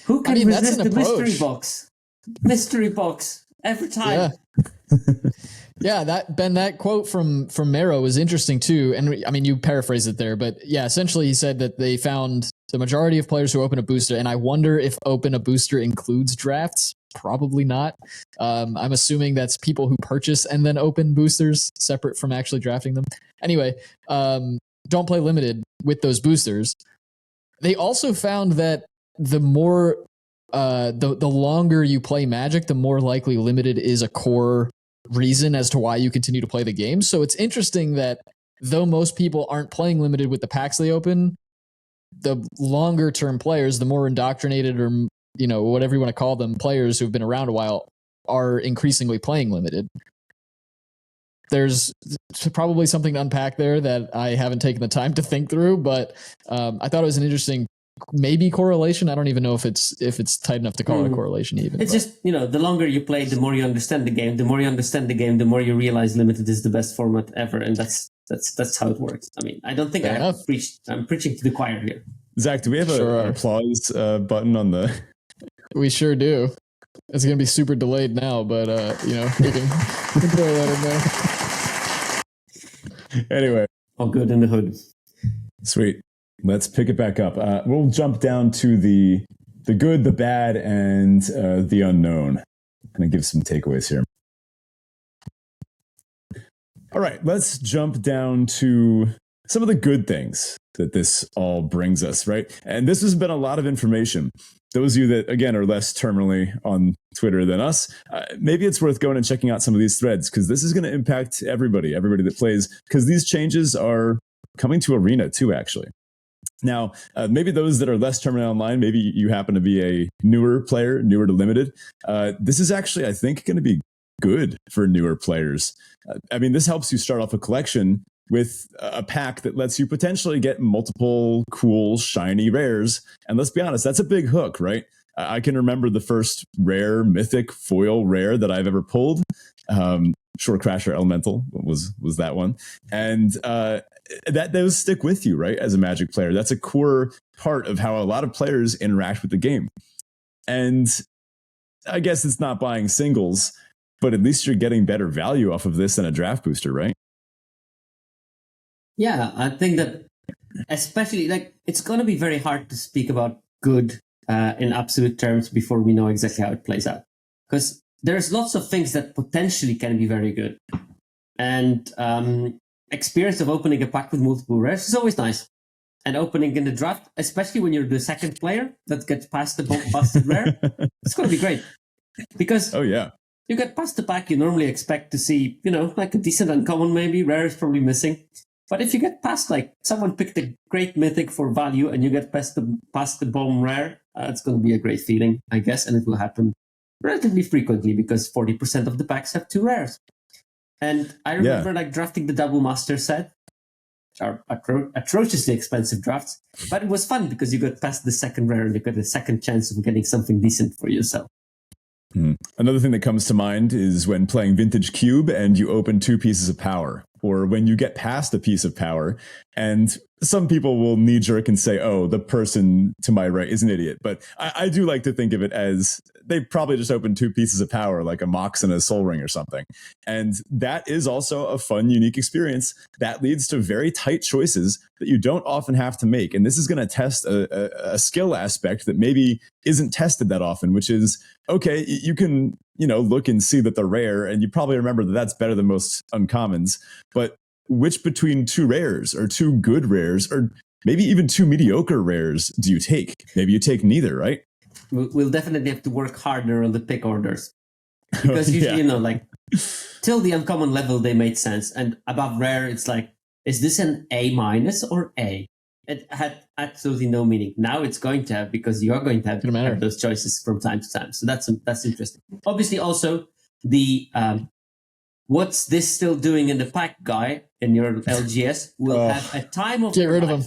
who can resist the mystery box? Mystery box every time. Yeah, that quote from Mero was interesting too. And I mean, you paraphrased it there, but yeah, essentially he said that they found the majority of players who open a booster, and I wonder if open a booster includes drafts. Probably not. I'm assuming that's people who purchase and then open boosters separate from actually drafting them. Anyway, don't play limited with those boosters. They also found that the more the longer you play Magic, the more likely limited is a core reason as to why you continue to play the game. So it's interesting that though most people aren't playing limited with the packs they open, the longer term players, the more indoctrinated or whatever you want to call them, players who've been around a while, are increasingly playing limited. There's probably something to unpack there that I haven't taken the time to think through, but I thought it was an interesting maybe correlation. I don't even know if it's tight enough to call it a correlation even. It's just, the longer you play, the more you understand the game. The more you understand the game, the more you realize limited is the best format ever, and that's how it works. I mean, I don't think I'm preaching to the choir here. Zach, do we have an applause button on the? We sure do. It's gonna be super delayed now, but we can throw that in there. Anyway, all good in the hood. Sweet. Let's pick it back up. We'll jump down to the good, the bad, and the unknown. I'm going to give some takeaways here. All right, let's jump down to some of the good things that this all brings us, right? And this has been a lot of information. Those of you that, again, are less terminally on Twitter than us, maybe it's worth going and checking out some of these threads, because this is going to impact everybody that plays, because these changes are coming to Arena too, actually. Now, maybe those that are less terminally online, maybe you happen to be a newer player, newer to limited. This is actually, I think, going to be good for newer players. I mean, this helps you start off a collection with a pack that lets you potentially get multiple cool, shiny rares. And let's be honest, that's a big hook, right? I can remember the first rare, mythic, foil rare that I've ever pulled. Shore Crasher Elemental was that one. And that those stick with you, right? As a Magic player, that's a core part of how a lot of players interact with the game. And I guess it's not buying singles, but at least you're getting better value off of this than a draft booster, right? Yeah, I think that especially it's going to be very hard to speak about good in absolute terms before we know exactly how it plays out, because there's lots of things that potentially can be very good. And experience of opening a pack with multiple rares is always nice. And opening in the draft, especially when you're the second player that gets past the busted rare, it's going to be great. Because you get past the pack, you normally expect to see, a decent uncommon maybe, rare is probably missing. But if you get past, someone picked a great mythic for value and you get past the bomb rare, it's going to be a great feeling, I guess, and it will happen relatively frequently because 40% of the packs have 2 rares. And I remember drafting the Double Master set, which are atrociously expensive drafts, but it was fun because you got past the second rare and you got a second chance of getting something decent for yourself. Another thing that comes to mind is when playing Vintage Cube and you open 2 pieces of power, or when you get past a piece of power, and some people will knee jerk and say, oh, the person to my right is an idiot. But I do like to think of it as they probably just opened 2 pieces of power, like a Mox and a Soul Ring or something. And that is also a fun, unique experience that leads to very tight choices that you don't often have to make. And this is going to test a skill aspect that maybe isn't tested that often, which is, okay, you can, look and see that they're rare, and you probably remember that that's better than most uncommons. But which between 2 rares or 2 good rares or maybe even 2 mediocre rares do you take? Maybe you take neither, right? We'll definitely have to work harder on the pick orders. Because usually, till the uncommon level, they made sense. And above rare, it's is this an A- or A? It had absolutely no meaning. Now it's going to have, because you're going to have those choices from time to time. So that's interesting. Obviously, also, the what's this still doing in the pack guy in your LGS will have a time of get rid of him.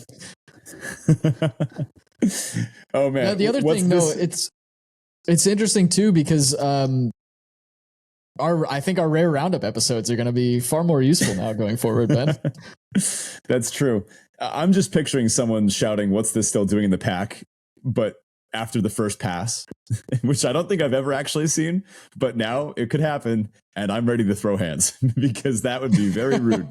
Oh man! Yeah, the other thing, though, it's interesting too because I think our rare roundup episodes are going to be far more useful now going forward, Ben. That's true. I'm just picturing someone shouting, "What's this still doing in the pack?" But after the first pass, which I don't think I've ever actually seen, but now it could happen, and I'm ready to throw hands because that would be very rude.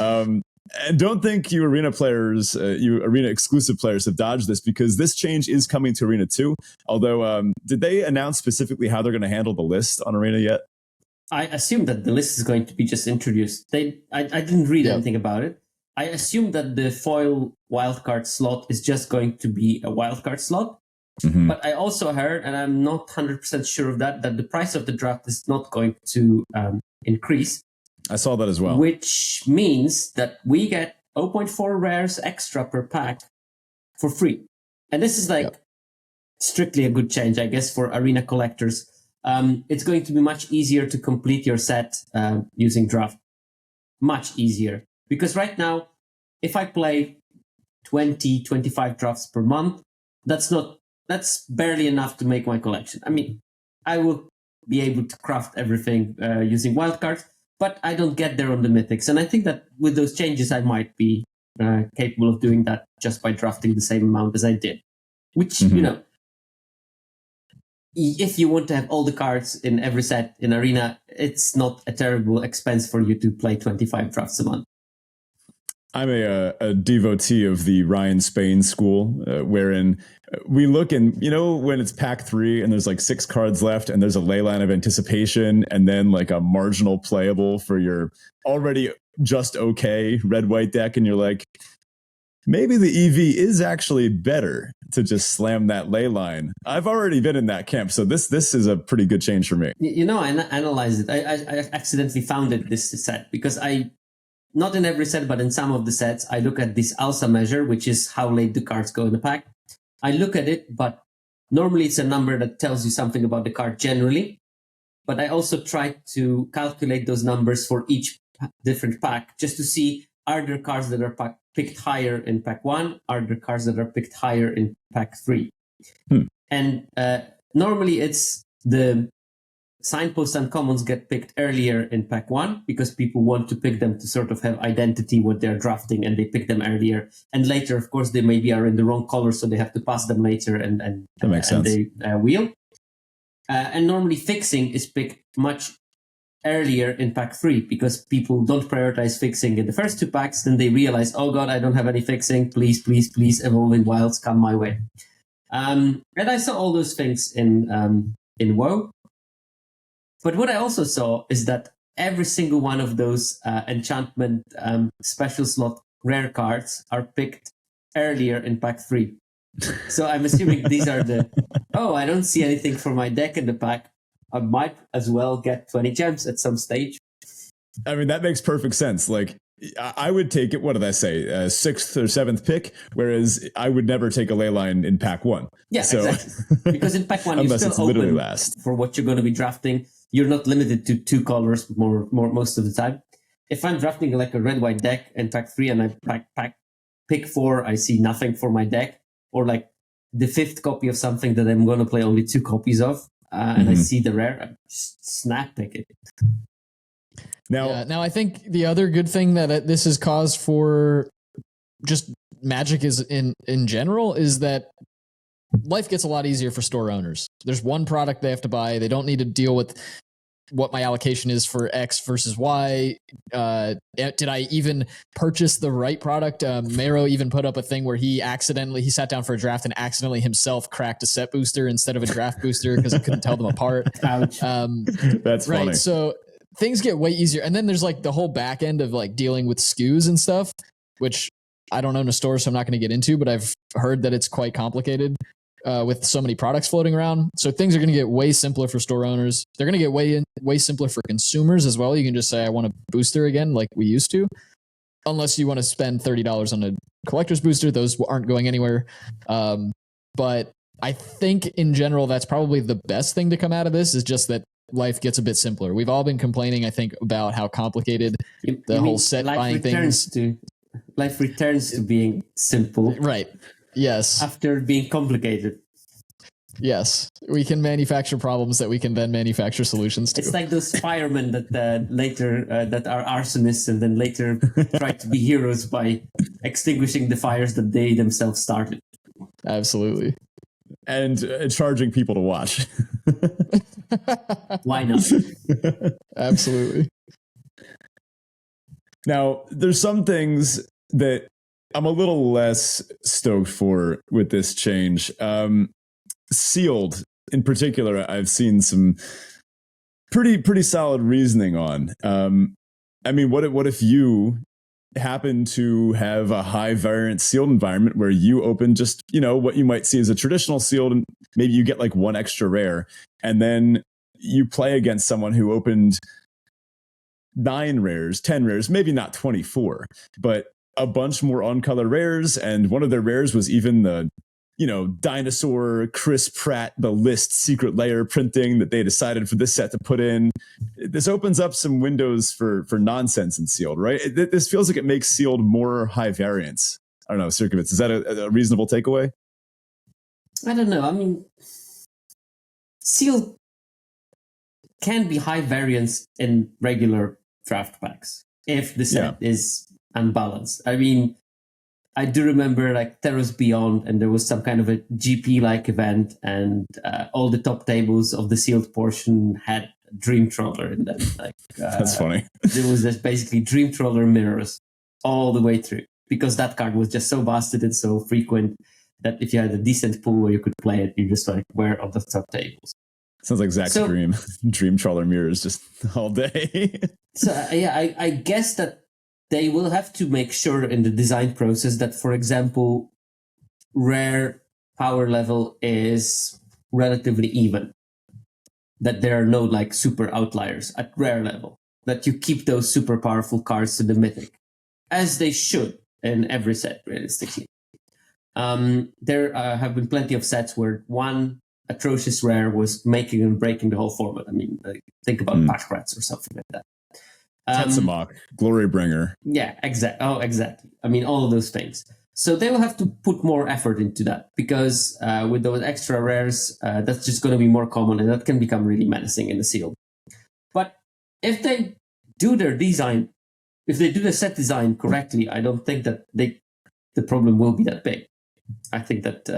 And don't think you Arena players, you Arena exclusive players have dodged this, because this change is coming to Arena 2. Although, did they announce specifically how they're going to handle the list on Arena yet? I assume that the list is going to be just introduced. I didn't read anything about it. I assume that the foil wildcard slot is just going to be a wildcard slot. Mm-hmm. But I also heard, and I'm not 100% sure of that the price of the draft is not going to increase. I saw that as well. Which means that we get 0.4 rares extra per pack for free. And this is strictly a good change, I guess, for Arena collectors. It's going to be much easier to complete your set using draft. Much easier. Because right now, if I play 20, 25 drafts per month, that's barely enough to make my collection. I mean, I will be able to craft everything using wildcards, but I don't get there on the mythics. And I think that with those changes, I might be capable of doing that just by drafting the same amount as I did. Which, if you want to have all the cards in every set in Arena, it's not a terrible expense for you to play 25 drafts a month. I'm a devotee of the Ryan Spain school, wherein we look and, when it's pack 3 and there's like 6 cards left and there's a ley line of anticipation and then like a marginal playable for your already just okay red-white deck. And you're like, maybe the EV is actually better to just slam that ley line. I've already been in that camp. So this is a pretty good change for me. I analyzed it. I accidentally founded this set because not in every set, but in some of the sets, I look at this ALSA measure, which is how late the cards go in the pack. I look at it, but normally it's a number that tells you something about the card generally. But I also try to calculate those numbers for each different pack just to see, are there cards that are picked higher in pack 1? Are there cards that are picked higher in pack 3? And normally it's the signpost uncommons get picked earlier in pack 1 because people want to pick them to sort of have identity what they're drafting, and they pick them earlier. And later, of course, they maybe are in the wrong color, so they have to pass them later and that makes sense. They wheel. And normally fixing is picked much earlier in pack 3 because people don't prioritize fixing in the first 2 packs. Then they realize, oh God, I don't have any fixing. Please, please, please, evolving wilds come my way. And I saw all those things in WoW. But what I also saw is that every single one of those enchantment special slot rare cards are picked earlier in pack 3. So I'm assuming these are I don't see anything for my deck in the pack. I might as well get 20 gems at some stage. I mean, that makes perfect sense. Like, I would take it, what did I say, 6th or 7th pick, whereas I would never take a ley line in pack 1. Yeah, so, exactly. Because in pack 1, you're still open last for what you're going to be drafting. You're not limited to 2 colors more most of the time. If I'm drafting like a red-white deck in pack 3 and I pick 4, I see nothing for my deck, or like the 5th copy of something that I'm going to play only 2 copies of, and I see the rare, I just snap pick it. Now, I think the other good thing that this has caused for just Magic is in general is that life gets a lot easier for store owners. There's one product they have to buy. They don't need to deal with what my allocation is for X versus Y. Did I even purchase the right product? Mero even put up a thing where he sat down for a draft and accidentally himself cracked a set booster instead of a draft booster because he couldn't tell them apart. Ouch. That's funny. Right. So things get way easier. And then there's like the whole back end of like dealing with SKUs and stuff, which I don't own a store, so I'm not going to get into, but I've heard that it's quite complicated with so many products floating around. So things are going to get way simpler for store owners. They're going to get way simpler for consumers as well. You can just say, I want a booster again, like we used to, unless you want to spend $30 on a collector's booster. Those aren't going anywhere. But I think in general, that's probably the best thing to come out of this, is just that life gets a bit simpler. We've all been complaining, I think, about how complicated the whole set buying things. Life returns to being simple. Right. Yes. After being complicated. Yes. We can manufacture problems that we can then manufacture solutions to. It's like those firemen that later that are arsonists and then later try to be heroes by extinguishing the fires that they themselves started. Absolutely. And charging people to watch. Why not? Absolutely. Now, there's some things that I'm a little less stoked for with this change. Sealed, in particular, I've seen some pretty solid reasoning on. I mean, what if you happen to have a high variance sealed environment where you open just, what you might see as a traditional sealed, and maybe you get like 1 extra rare, and then you play against someone who opened 9 rares, 10 rares, maybe not 24, but a bunch more on-color rares, and one of their rares was even the, dinosaur Chris Pratt, the list secret layer printing that they decided for this set to put in. This opens up some windows for nonsense in sealed, right? This feels like it makes sealed more high variance. I don't know, Sierkovitz, is that a reasonable takeaway? I don't know. I mean, sealed can be high variance in regular draft packs if the set is unbalanced. I mean, I do remember like Theros Beyond, and there was some kind of a GP-like event, and all the top tables of the sealed portion had Dream Trawler in them. Like That's funny. There was just basically Dream Trawler mirrors all the way through, because that card was just so busted and so frequent that if you had a decent pool where you could play it, you just like were on the top tables. Sounds like Zach's dream. Dream Trawler mirrors just all day. So I guess that they will have to make sure in the design process that, for example, rare power level is relatively even. That there are no like super outliers at rare level. That you keep those super powerful cards to the mythic, as they should in every set, realistically. There have been plenty of sets where one atrocious rare was making and breaking the whole format. I mean, think about Pack Rats or something like that. Tetsamok, Glorybringer. Yeah, exactly. Oh, exactly. I mean, all of those things. So they will have to put more effort into that, because with those extra rares, that's just going to be more common, and that can become really menacing in the sealed. But if they do their design, if they do the set design correctly, I don't think that the problem will be that big. I think that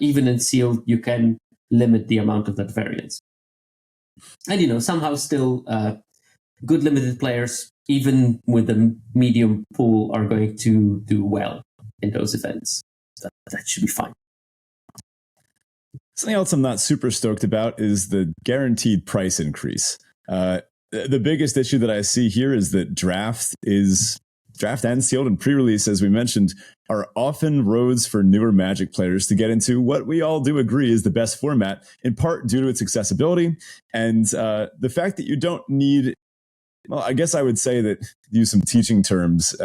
even in sealed, you can limit the amount of that variance. And, somehow still good limited players, even with a medium pool, are going to do well in those events. That should be fine. Something else I'm not super stoked about is the guaranteed price increase. The biggest issue that I see here is that draft and sealed and pre-release, as we mentioned, are often roads for newer Magic players to get into what we all do agree is the best format, in part due to its accessibility and the fact that you don't need, well, I guess I would say that, use some teaching terms,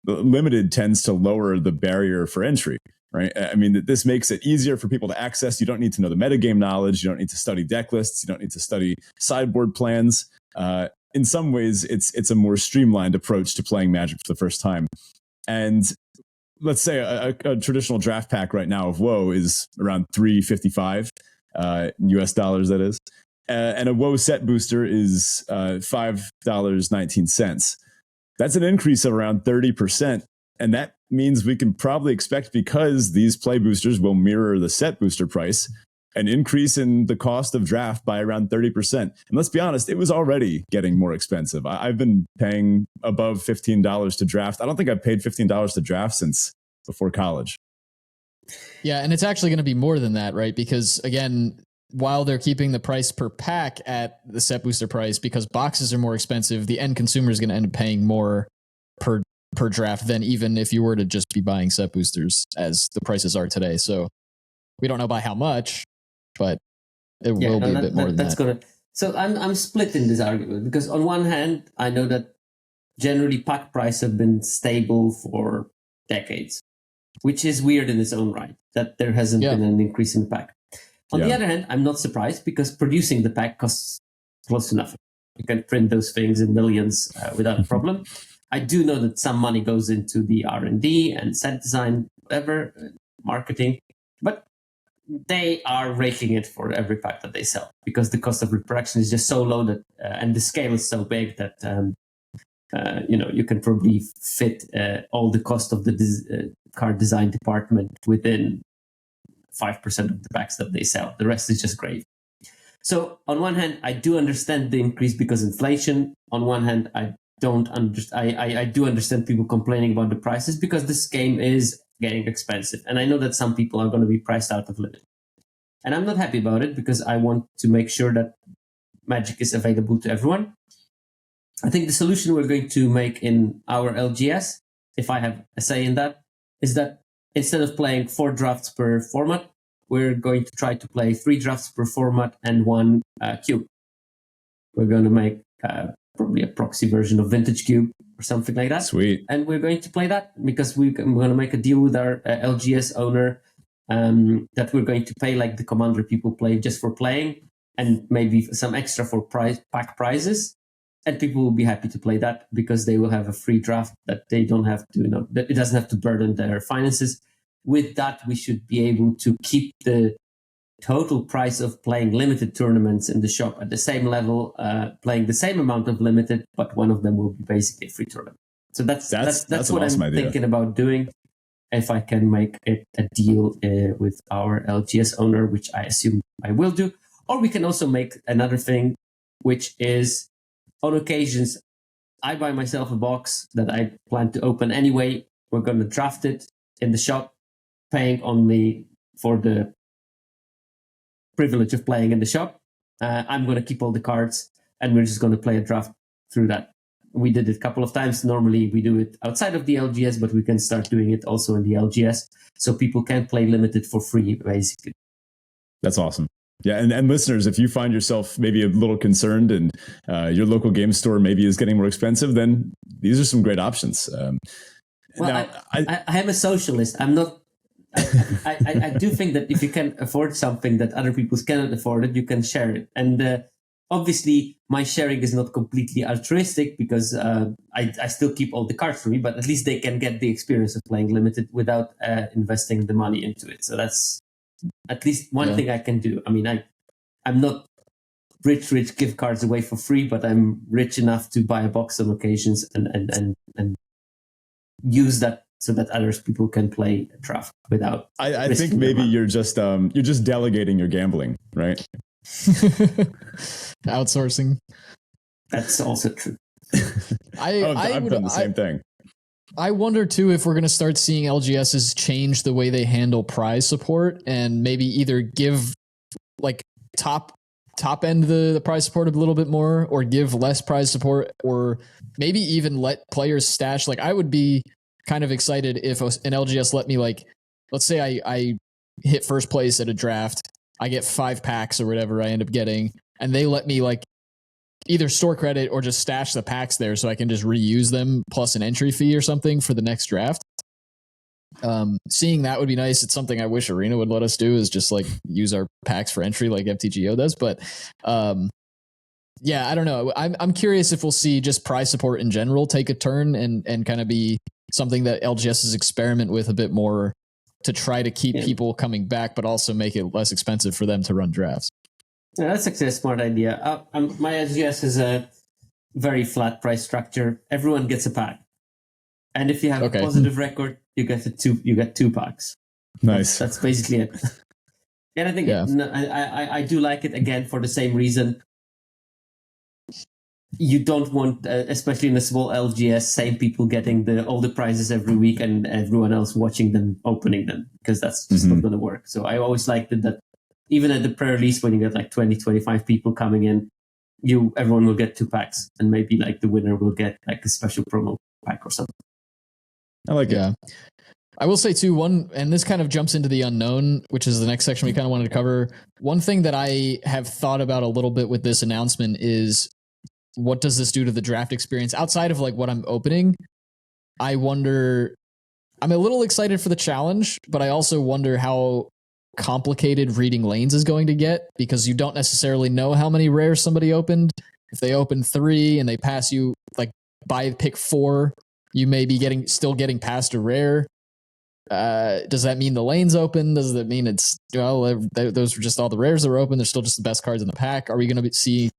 limited tends to lower the barrier for entry, right? I mean, this makes it easier for people to access. You don't need to know the metagame knowledge. You don't need to study deck lists. You don't need to study sideboard plans. In some ways, it's a more streamlined approach to playing Magic for the first time. And let's say a traditional draft pack right now of WoW is around $355 US dollars, that is. And a WoW set booster is $5.19. That's an increase of around 30%. And that means we can probably expect, because these play boosters will mirror the set booster price, an increase in the cost of draft by around 30%. And let's be honest, it was already getting more expensive. I've been paying above $15 to draft. I don't think I've paid $15 to draft since before college. Yeah, and it's actually going to be more than that, right? Because again, while they're keeping the price per pack at the set booster price, because boxes are more expensive, the end consumer is going to end up paying more per draft than even if you were to just be buying set boosters as the prices are today. So we don't know by how much, but it will be a bit more than that. So I'm split in this argument, because on one hand, I know that generally pack prices have been stable for decades, which is weird in its own right, that there hasn't been an increase in the pack. On the other hand, I'm not surprised, because producing the pack costs close to nothing. You can print those things in millions without a problem. I do know that some money goes into the R&D and set design, whatever, marketing, but they are raking it for every pack that they sell, because the cost of reproduction is just so low that, and the scale is so big that you can probably fit all the cost of the card design department within 5% of the packs that they sell. The rest is just gravy. So on one hand, I do understand the increase because inflation. On one hand, I don't understand. I do understand people complaining about the prices, because this game is getting expensive, and I know that some people are going to be priced out of limit. And I'm not happy about it, because I want to make sure that Magic is available to everyone. I think the solution we're going to make in our LGS, if I have a say in that, is that instead of playing 4 drafts per format, we're going to try to play 3 drafts per format and 1 cube. We're going to make probably a proxy version of Vintage Cube or something like that. Sweet. And we're going to play that, because we're going to make a deal with our LGS owner that we're going to pay like the Commander people play just for playing, and maybe some extra for pack prizes. And people will be happy to play that, because they will have a free draft that they don't have to, that it doesn't have to burden their finances. with that, we should be able to keep the total price of playing limited tournaments in the shop at the same level, playing the same amount of limited, but one of them will be basically a free tournament. So that's what awesome I'm idea. thinking about doing. If I can make it a deal with our LGS owner, which I assume I will do, or we can also make another thing, which is on occasions, I buy myself a box that I plan to open anyway. We're going to draft it in the shop, paying only for the privilege of playing in the shop. I'm going to keep all the cards, and we're just going to play a draft through that. We did it a couple of times. Normally, we do it outside of the LGS, but we can start doing it also in the LGS, so people can play limited for free, basically. That's awesome. Yeah, and listeners, if you find yourself maybe a little concerned and your local game store maybe is getting more expensive, then these are some great options. Well, I am a socialist. I'm not. I do think that if you can afford something that other people cannot afford it, you can share it. And obviously, my sharing is not completely altruistic because I still keep all the cards for me, but at least they can get the experience of playing limited without investing the money into it. So that's at least one thing I can do. I mean, I'm not rich, give cards away for free, but I'm rich enough to buy a box on occasions and use that so that others people can play a draft without. I think maybe you're just delegating your gambling, right? Outsourcing. That's also true. I've done the same thing. I wonder too if we're going to start seeing LGSs change the way they handle prize support and maybe either give like top end the prize support a little bit more, or give less prize support, or maybe even let players stash. Like I would be kind of excited if an LGS let me, like, let's say I hit first place at a draft, I get 5 packs or whatever I end up getting, and they let me like either store credit or just stash the packs there so I can just reuse them plus an entry fee or something for the next draft. Seeing that would be nice. It's something I wish Arena would let us do, is just like use our packs for entry like FTGO does. But yeah, I don't know. I'm curious if we'll see just prize support in general take a turn and kind of be something that LGSs experiment with a bit more to try to keep people coming back, but also make it less expensive for them to run drafts. Yeah, that's actually a smart idea. My LGS is a very flat price structure. Everyone gets a pack, and if you have a positive record, you get two packs. Nice. That's basically it. And I think I do like it, again, for the same reason. You don't want, especially in a small LGS, same people getting all the prizes every week and everyone else watching them opening them, because that's just not going to work. So I always liked it that even at the pre-release, when you get like 20, 25 people coming in, everyone will get 2 packs, and maybe like the winner will get like a special promo pack or something. I like it. I will say too, and this kind of jumps into the unknown, which is the next section we kind of wanted to cover. One thing that I have thought about a little bit with this announcement is, what does this do to the draft experience outside of like what I'm opening? I wonder, I'm a little excited for the challenge, but I also wonder how complicated reading lanes is going to get, because you don't necessarily know how many rares somebody opened. If they open 3 and they pass you like by pick 4, you may be still getting past a rare. Does that mean the lane's open? Does that mean those were just all the rares that were open? They're still just the best cards in the pack. Are we going to see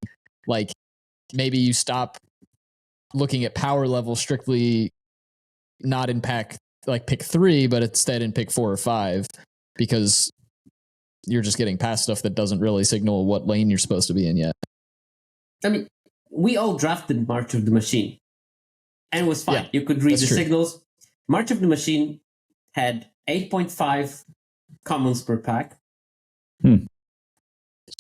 like maybe you stop looking at power level strictly, not in pick 3, but instead in pick 4 or 5, because you're just getting past stuff that doesn't really signal what lane you're supposed to be in yet. I mean, we all drafted March of the Machine, and it was fine. Yeah, you could read the signals. March of the Machine had 8.5 commons per pack. It's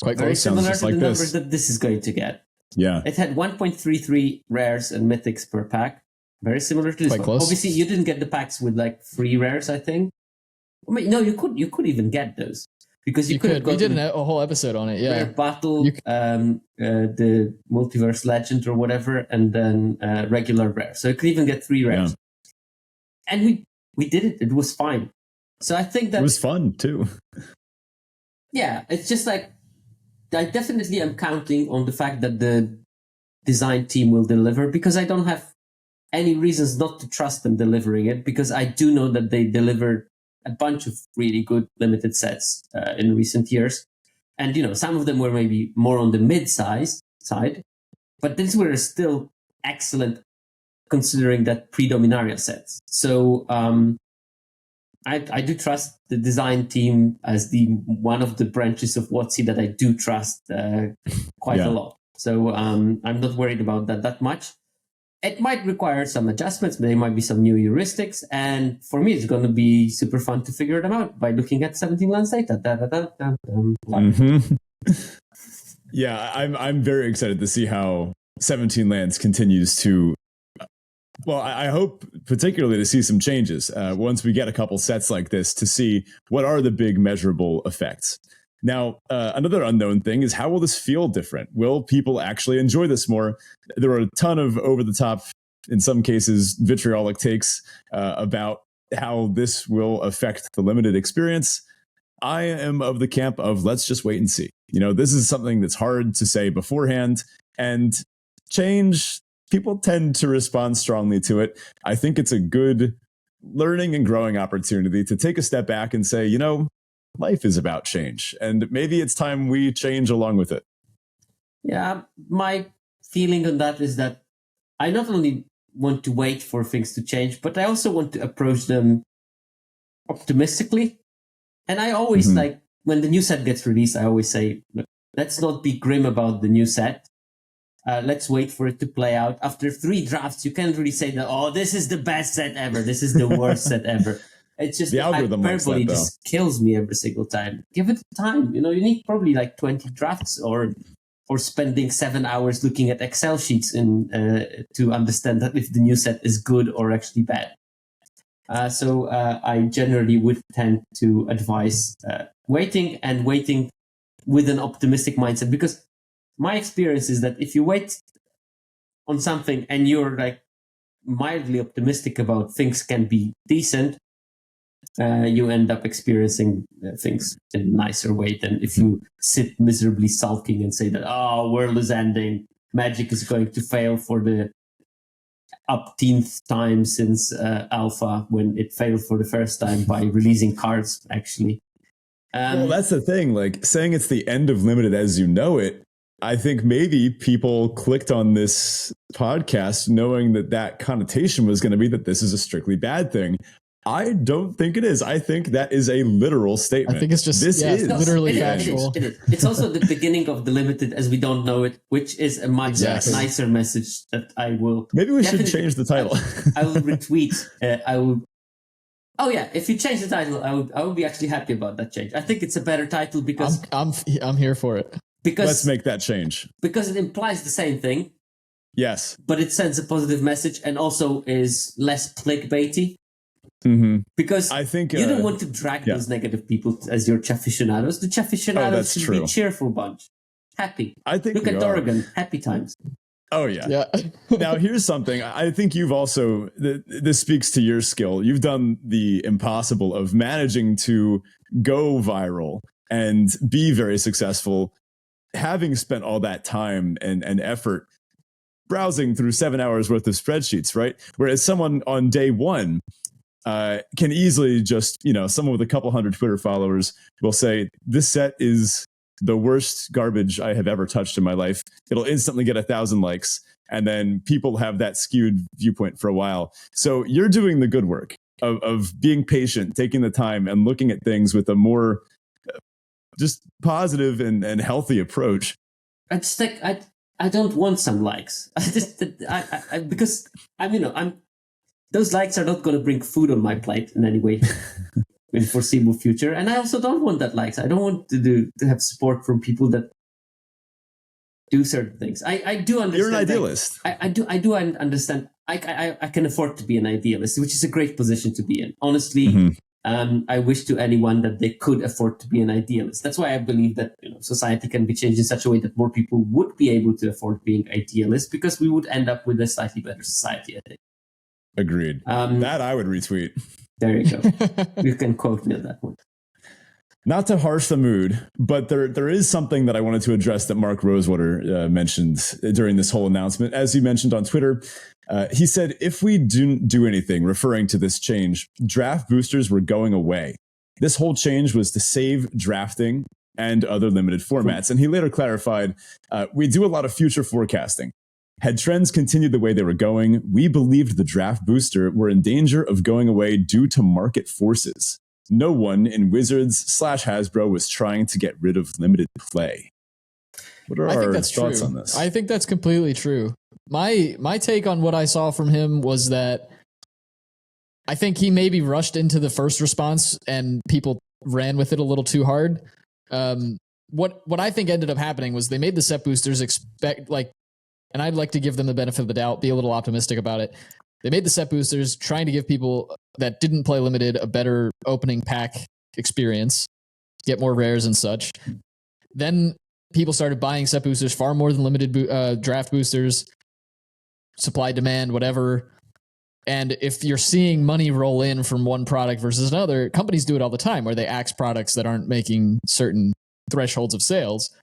quite very close. similar to the numbers that this is going to get. Yeah. It had 1.33 rares and mythics per pack. Very similar to this one. Close. Obviously, you didn't get the packs with like 3 rares, I think. I mean, no, you could even get those, because you could. We did a whole episode on it. Yeah. Rare Battle, the Multiverse Legend or whatever, and then regular rare. So you could even get 3 rares. Yeah. And we did it. It was fine. So I think that it was fun too. Yeah, it's just like, I definitely am counting on the fact that the design team will deliver, because I don't have any reasons not to trust them delivering it, because I do know that they delivered a bunch of really good limited sets in recent years. And, some of them were maybe more on the mid-size side, but these were still excellent considering that pre-Dominaria sets. So I do trust the design team as the one of the branches of WotC that I do trust quite a lot. So I'm not worried about that much. It might require some adjustments. There might be some new heuristics. And for me, it's going to be super fun to figure them out by looking at 17 lands data. Yeah, I'm very excited to see how 17 lands continues to. Well, I hope particularly to see some changes once we get a couple sets like this to see what are the big measurable effects. Now, another unknown thing is how will this feel different? Will people actually enjoy this more? There are a ton of over-the-top, in some cases, vitriolic takes about how this will affect the limited experience. I am of the camp of let's just wait and see. This is something that's hard to say beforehand, and change, people tend to respond strongly to it. I think it's a good learning and growing opportunity to take a step back and say, life is about change, and maybe it's time we change along with it. Yeah, my feeling on that is that I not only want to wait for things to change, but I also want to approach them optimistically. And I always like, when the new set gets released, I always say, look, let's not be grim about the new set. Let's wait for it to play out. After 3 drafts, you can't really say that, oh, this is the best set ever. This is the worst set ever. It's just the algorithm hyperbole just kills me every single time. Give it time. You need probably like 20 drafts or spending 7 hours looking at Excel sheets to understand that if the new set is good or actually bad. So I generally would tend to advise waiting with an optimistic mindset, because my experience is that if you wait on something and you're like mildly optimistic about things can be decent, you end up experiencing things in a nicer way than if you sit miserably sulking and say that, world is ending, Magic is going to fail for the upteenth time since Alpha, when it failed for the first time by releasing cards, actually. Well, that's the thing, like saying it's the end of Limited as you know it. I think maybe people clicked on this podcast knowing that connotation was going to be that this is a strictly bad thing. I don't think it is. I think that is a literal statement. I think it's just literally factual. It's also the beginning of the Limited as we don't know it, which is a much nicer message that I will. Maybe we should change the title. I will retweet. I will. Oh yeah, if you change the title, I would be actually happy about that change. I think it's a better title because I'm here for it. Because let's make that change. Because it implies the same thing. Yes. But it sends a positive message and also is less clickbaity. Mm-hmm. Because I think you don't want to drag those negative people as your Chafficionados. The Chafficionados should be a cheerful bunch. Happy. I think look at Oregon. Happy times. Oh, yeah. Now, here's something. I think you've also, this speaks to your skill. You've done the impossible of managing to go viral and be very successful, having spent all that time and effort browsing through 7 hours worth of spreadsheets, right? Whereas someone on day one can easily just, someone with a couple hundred Twitter followers will say, this set is the worst garbage I have ever touched in my life. It'll instantly get 1,000 likes. And then people have that skewed viewpoint for a while. So you're doing the good work of being patient, taking the time and looking at things with a more just positive and healthy approach. I just think I don't want some likes. Because those likes are not going to bring food on my plate in any way in foreseeable future. And I also don't want that likes. I don't want to have support from people that do certain things. I do understand. You're an idealist. I do understand. I can afford to be an idealist, which is a great position to be in. Honestly, I wish to anyone that they could afford to be an idealist. That's why I believe that society can be changed in such a way that more people would be able to afford being idealists, because we would end up with a slightly better society, I think. Agreed. That I would retweet. There you go. You can quote me on that one. Not to harsh the mood, but there is something that I wanted to address that Mark Rosewater mentioned during this whole announcement. As you mentioned on Twitter, he said, if we do anything, referring to this change, draft boosters were going away. This whole change was to save drafting and other limited formats. And he later clarified, we do a lot of future forecasting. Had trends continued the way they were going, we believed the draft booster were in danger of going away due to market forces. No one in Wizards/Hasbro was trying to get rid of limited play. What are our thoughts on this? I think that's completely true. My take on what I saw from him was that I think he maybe rushed into the first response and people ran with it a little too hard. What I think ended up happening was they made the set boosters and I'd like to give them the benefit of the doubt, be a little optimistic about it. They made the set boosters trying to give people that didn't play limited a better opening pack experience, get more rares and such. Then people started buying set boosters far more than limited draft boosters, supply, demand, whatever. And if you're seeing money roll in from one product versus another, companies do it all the time where they axe products that aren't making certain thresholds of sales.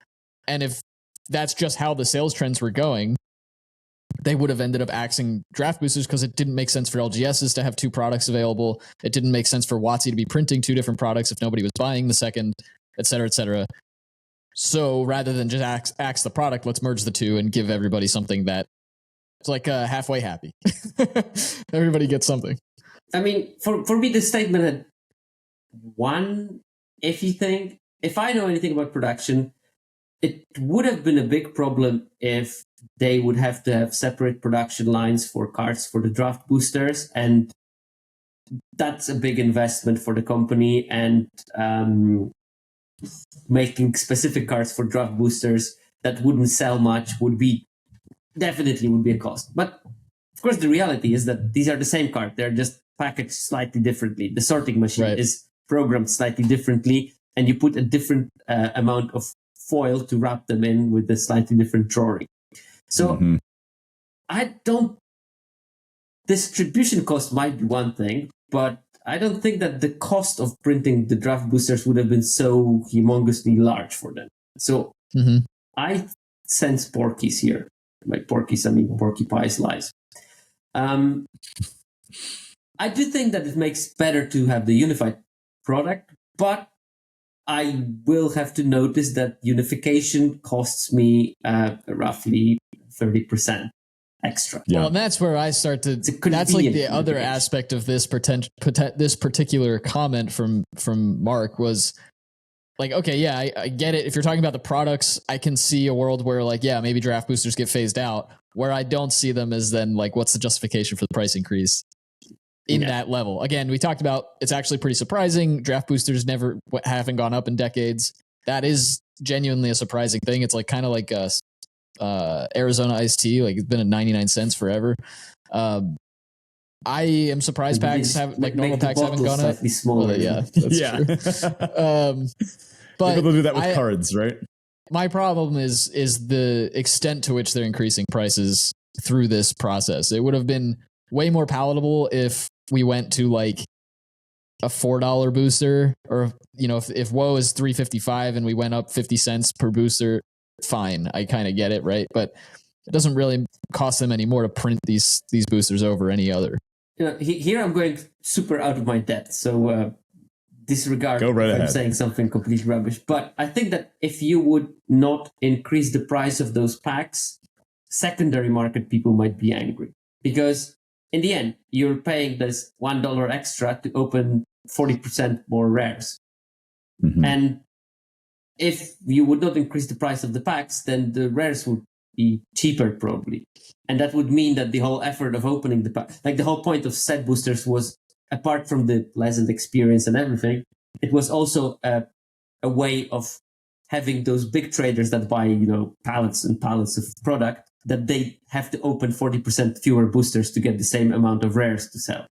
And if that's just how the sales trends were going, they would have ended up axing draft boosters because it didn't make sense for LGSs to have two products available. It didn't make sense for WotC to be printing two different products if nobody was buying the second, et cetera, et cetera. So rather than just axe the product, let's merge the two and give everybody something that it's like halfway happy. Everybody gets something. I mean, for me, the statement had one iffy thing. If I know anything about production, it would have been a big problem if they would have to have separate production lines for cards for the draft boosters. And that's a big investment for the company. And making specific cards for draft boosters that wouldn't sell much would be a cost. But of course, the reality is that these are the same card. They're just packaged slightly differently. The sorting machine is programmed slightly differently, and you put a different amount of foil to wrap them in with a slightly different drawing. So distribution cost might be one thing, but I don't think that the cost of printing the draft boosters would have been so humongously large for them. So I sense Porky's here. By Porky's, I mean Porky Pie's lies. I do think that it makes better to have the unified product, but I will have to notice that unification costs me roughly 30% extra. Yeah. Well, and that's where I start to. That's like the other aspect of this this particular comment from Mark was like, okay, yeah, I get it. If you're talking about the products, I can see a world where like, yeah, maybe draft boosters get phased out. Where I don't see them is then like, what's the justification for the price increase in that level? Again, we talked about it's actually pretty surprising. Draft boosters haven't gone up in decades. That is genuinely a surprising thing. It's like kind of like Arizona iced tea. Like it's been at 99 cents forever. I am surprised packs have like normal packs haven't gone up. Smaller, well, yeah, that's true. But people do that with cards, right? My problem is the extent to which they're increasing prices through this process. It would have been way more palatable if we went to like a $4 booster, or if WoW is $3.55 and we went up 50 cents per booster, fine. I kind of get it, right? But it doesn't really cost them any more to print these boosters over any other. Here I'm going super out of my depth, so disregard if I'm saying something completely rubbish. But I think that if you would not increase the price of those packs, secondary market people might be angry. Because in the end, you're paying this $1 extra to open 40% more rares. And if you would not increase the price of the packs, then the rares would be cheaper probably. And that would mean that the whole effort of opening the pack, like the whole point of set boosters was, apart from the pleasant experience and everything, it was also a way of having those big traders that buy, pallets and pallets of product, that they have to open 40% fewer boosters to get the same amount of rares to sell.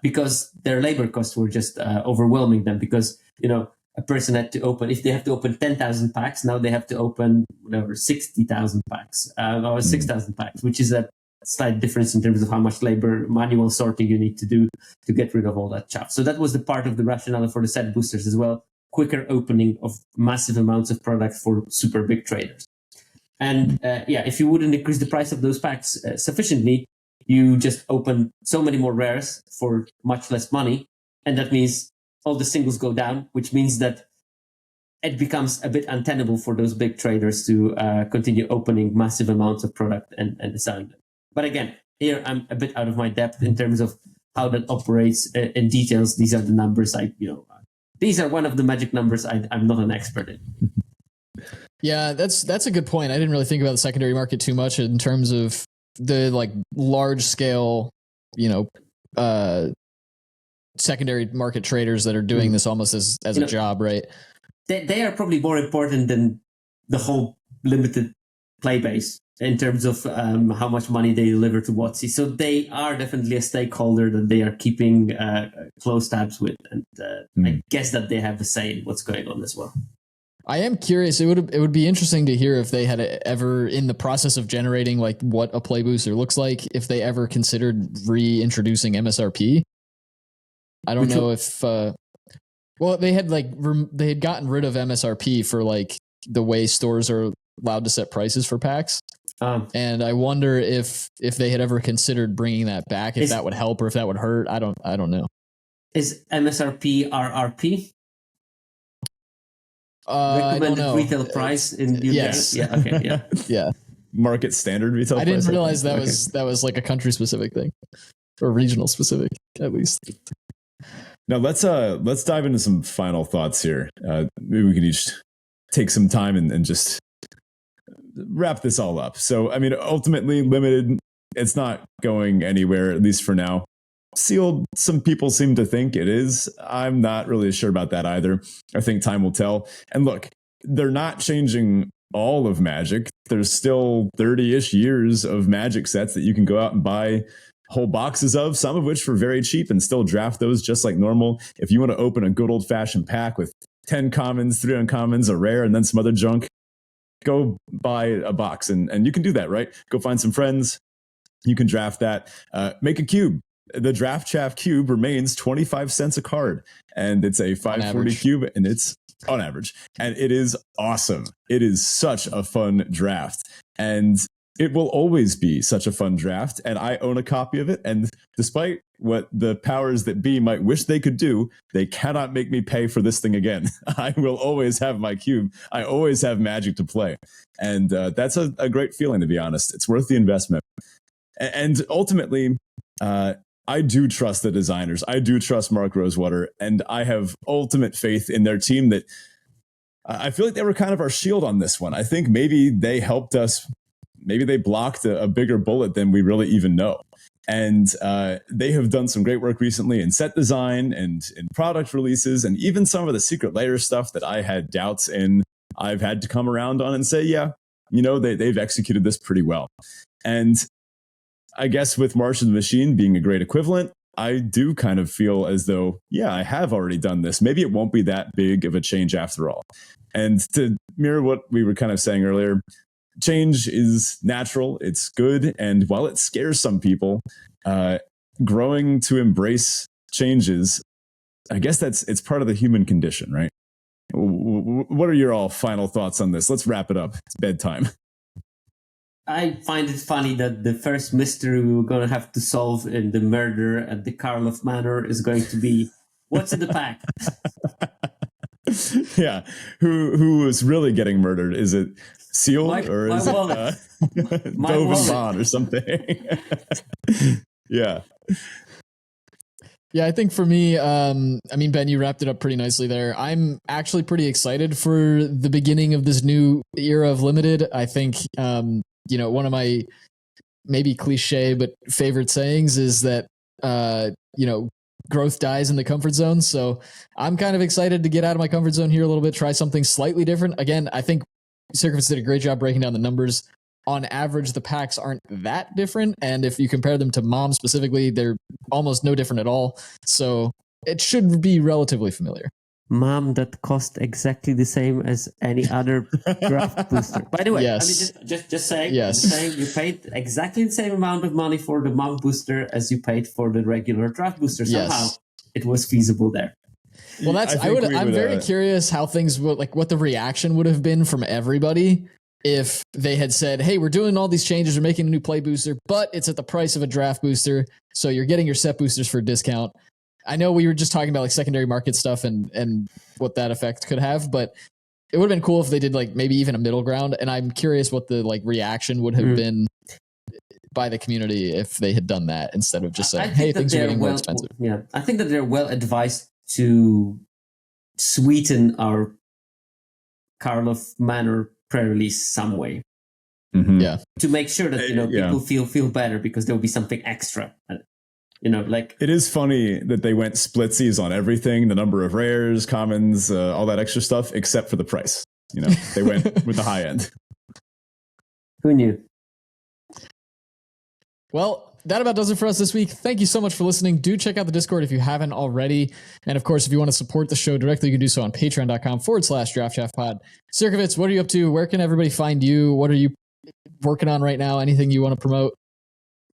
Because their labor costs were just overwhelming them, because, a person had to open, if they have to open 10,000 packs, now they have to open 60,000 packs, or 6,000 packs, which is a slight difference in terms of how much labor, manual sorting you need to do to get rid of all that chaff. So that was the part of the rationale for the set boosters as well. quicker opening of massive amounts of product for super big traders. And if you wouldn't increase the price of those packs sufficiently, you just open so many more rares for much less money. And that means all the singles go down, which means that it becomes a bit untenable for those big traders to continue opening massive amounts of product and selling them. But again, here I'm a bit out of my depth in terms of how that operates in details. These are the numbers these are one of the magic numbers I'm not an expert in. Yeah, that's a good point. I didn't really think about the secondary market too much in terms of the like large scale, secondary market traders that are doing this almost as a job, right? They are probably more important than the whole limited play base in terms of how much money they deliver to WotC. So they are definitely a stakeholder that they are keeping close tabs with, and I guess that they have a say in what's going on as well. I am curious. It would be interesting to hear if they had ever, in the process of generating like what a play booster looks like, if they ever considered reintroducing MSRP. I don't know if. Well, they had gotten rid of MSRP for like the way stores are allowed to set prices for packs, and I wonder if they had ever considered bringing that back, if that would help or if that would hurt. I don't know. Is MSRP RRP? Recommended retail price in UK? Yes. Yeah. Okay. Yeah. Yeah. Market standard retail price. I didn't realize that was like a country specific thing, or regional specific at least. Now let's dive into some final thoughts here. Maybe we can each take some time and just wrap this all up. So, I mean, ultimately, limited, it's not going anywhere, at least for now. Sealed, some people seem to think it is. I'm not really sure about that either. I think time will tell. And look, they're not changing all of Magic. There's still 30-ish years of Magic sets that you can go out and buy whole boxes of, some of which for very cheap, and still draft those just like normal. If you want to open a good old-fashioned pack with 10 commons, 3 uncommons, a rare, and then some other junk, go buy a box. And you can do that, right? Go find some friends. You can draft that. Make a cube. The Draft Chaff cube remains 25 cents a card, and it's a 540 cube, and it's on average, and it is awesome. It is such a fun draft, and it will always be such a fun draft. And I own a copy of it, and despite what the powers that be might wish they could do, they cannot make me pay for this thing again. I will always have my cube. I always have Magic to play, and that's a great feeling, to be honest. It's worth the investment, and ultimately, I do trust the designers. I do trust Mark Rosewater, and I have ultimate faith in their team that I feel like they were kind of our shield on this one. I think maybe they helped us. Maybe they blocked a bigger bullet than we really even know. And they have done some great work recently in set design and in product releases, and even some of the secret layer stuff that I had doubts in. I've had to come around on and say, yeah, they've executed this pretty well. And I guess with March of the Machine being a great equivalent, I do kind of feel as though, yeah, I have already done this. Maybe it won't be that big of a change after all. And to mirror what we were kind of saying earlier, change is natural, it's good, and while it scares some people, growing to embrace changes, I guess it's part of the human condition, right? What are your all final thoughts on this? Let's wrap it up. It's bedtime. I find it funny that the first mystery we were going to have to solve in the murder at the Karloff Manor is going to be, what's in the pack? Yeah. Who was really getting murdered? Is it sealed or is it Dovin Bond or something? Yeah. Yeah, I think for me, Ben, you wrapped it up pretty nicely there. I'm actually pretty excited for the beginning of this new era of Limited. I think, one of my maybe cliche but favorite sayings is that, growth dies in the comfort zone. So I'm kind of excited to get out of my comfort zone here a little bit, try something slightly different. Again, I think Sierkovitz did a great job breaking down the numbers. On average, the packs aren't that different. And if you compare them to Mom specifically, they're almost no different at all. So it should be relatively familiar. Mom that cost exactly the same as any other draft booster. By the way, yes. I mean, just saying, yes. You paid exactly the same amount of money for the Mom booster as you paid for the regular draft booster. Somehow it was feasible there. Well, I'm very curious how things would, like, what the reaction would have been from everybody if they had said, hey, we're doing all these changes, we're making a new play booster, but it's at the price of a draft booster. So you're getting your set boosters for a discount. I know we were just talking about like secondary market stuff and what that effect could have, but it would have been cool if they did like maybe even a middle ground. And I'm curious what the like reaction would have been by the community if they had done that instead of just saying, hey, things are getting more expensive. Yeah, I think that they're well advised to sweeten our Karlov Manor pre-release some way. Mm-hmm. Yeah, to make sure that people feel better because there will be something extra. Like it is funny that they went splitsies on everything, the number of rares, commons, all that extra stuff, except for the price. They went with the high end. Who knew? Well, that about does it for us this week. Thank you so much for listening. Do check out the Discord if you haven't already. And of course, if you want to support the show directly, you can do so on patreon.com/DraftShaftPod. Sierkovitz, what are you up to? Where can everybody find you? What are you working on right now? Anything you want to promote?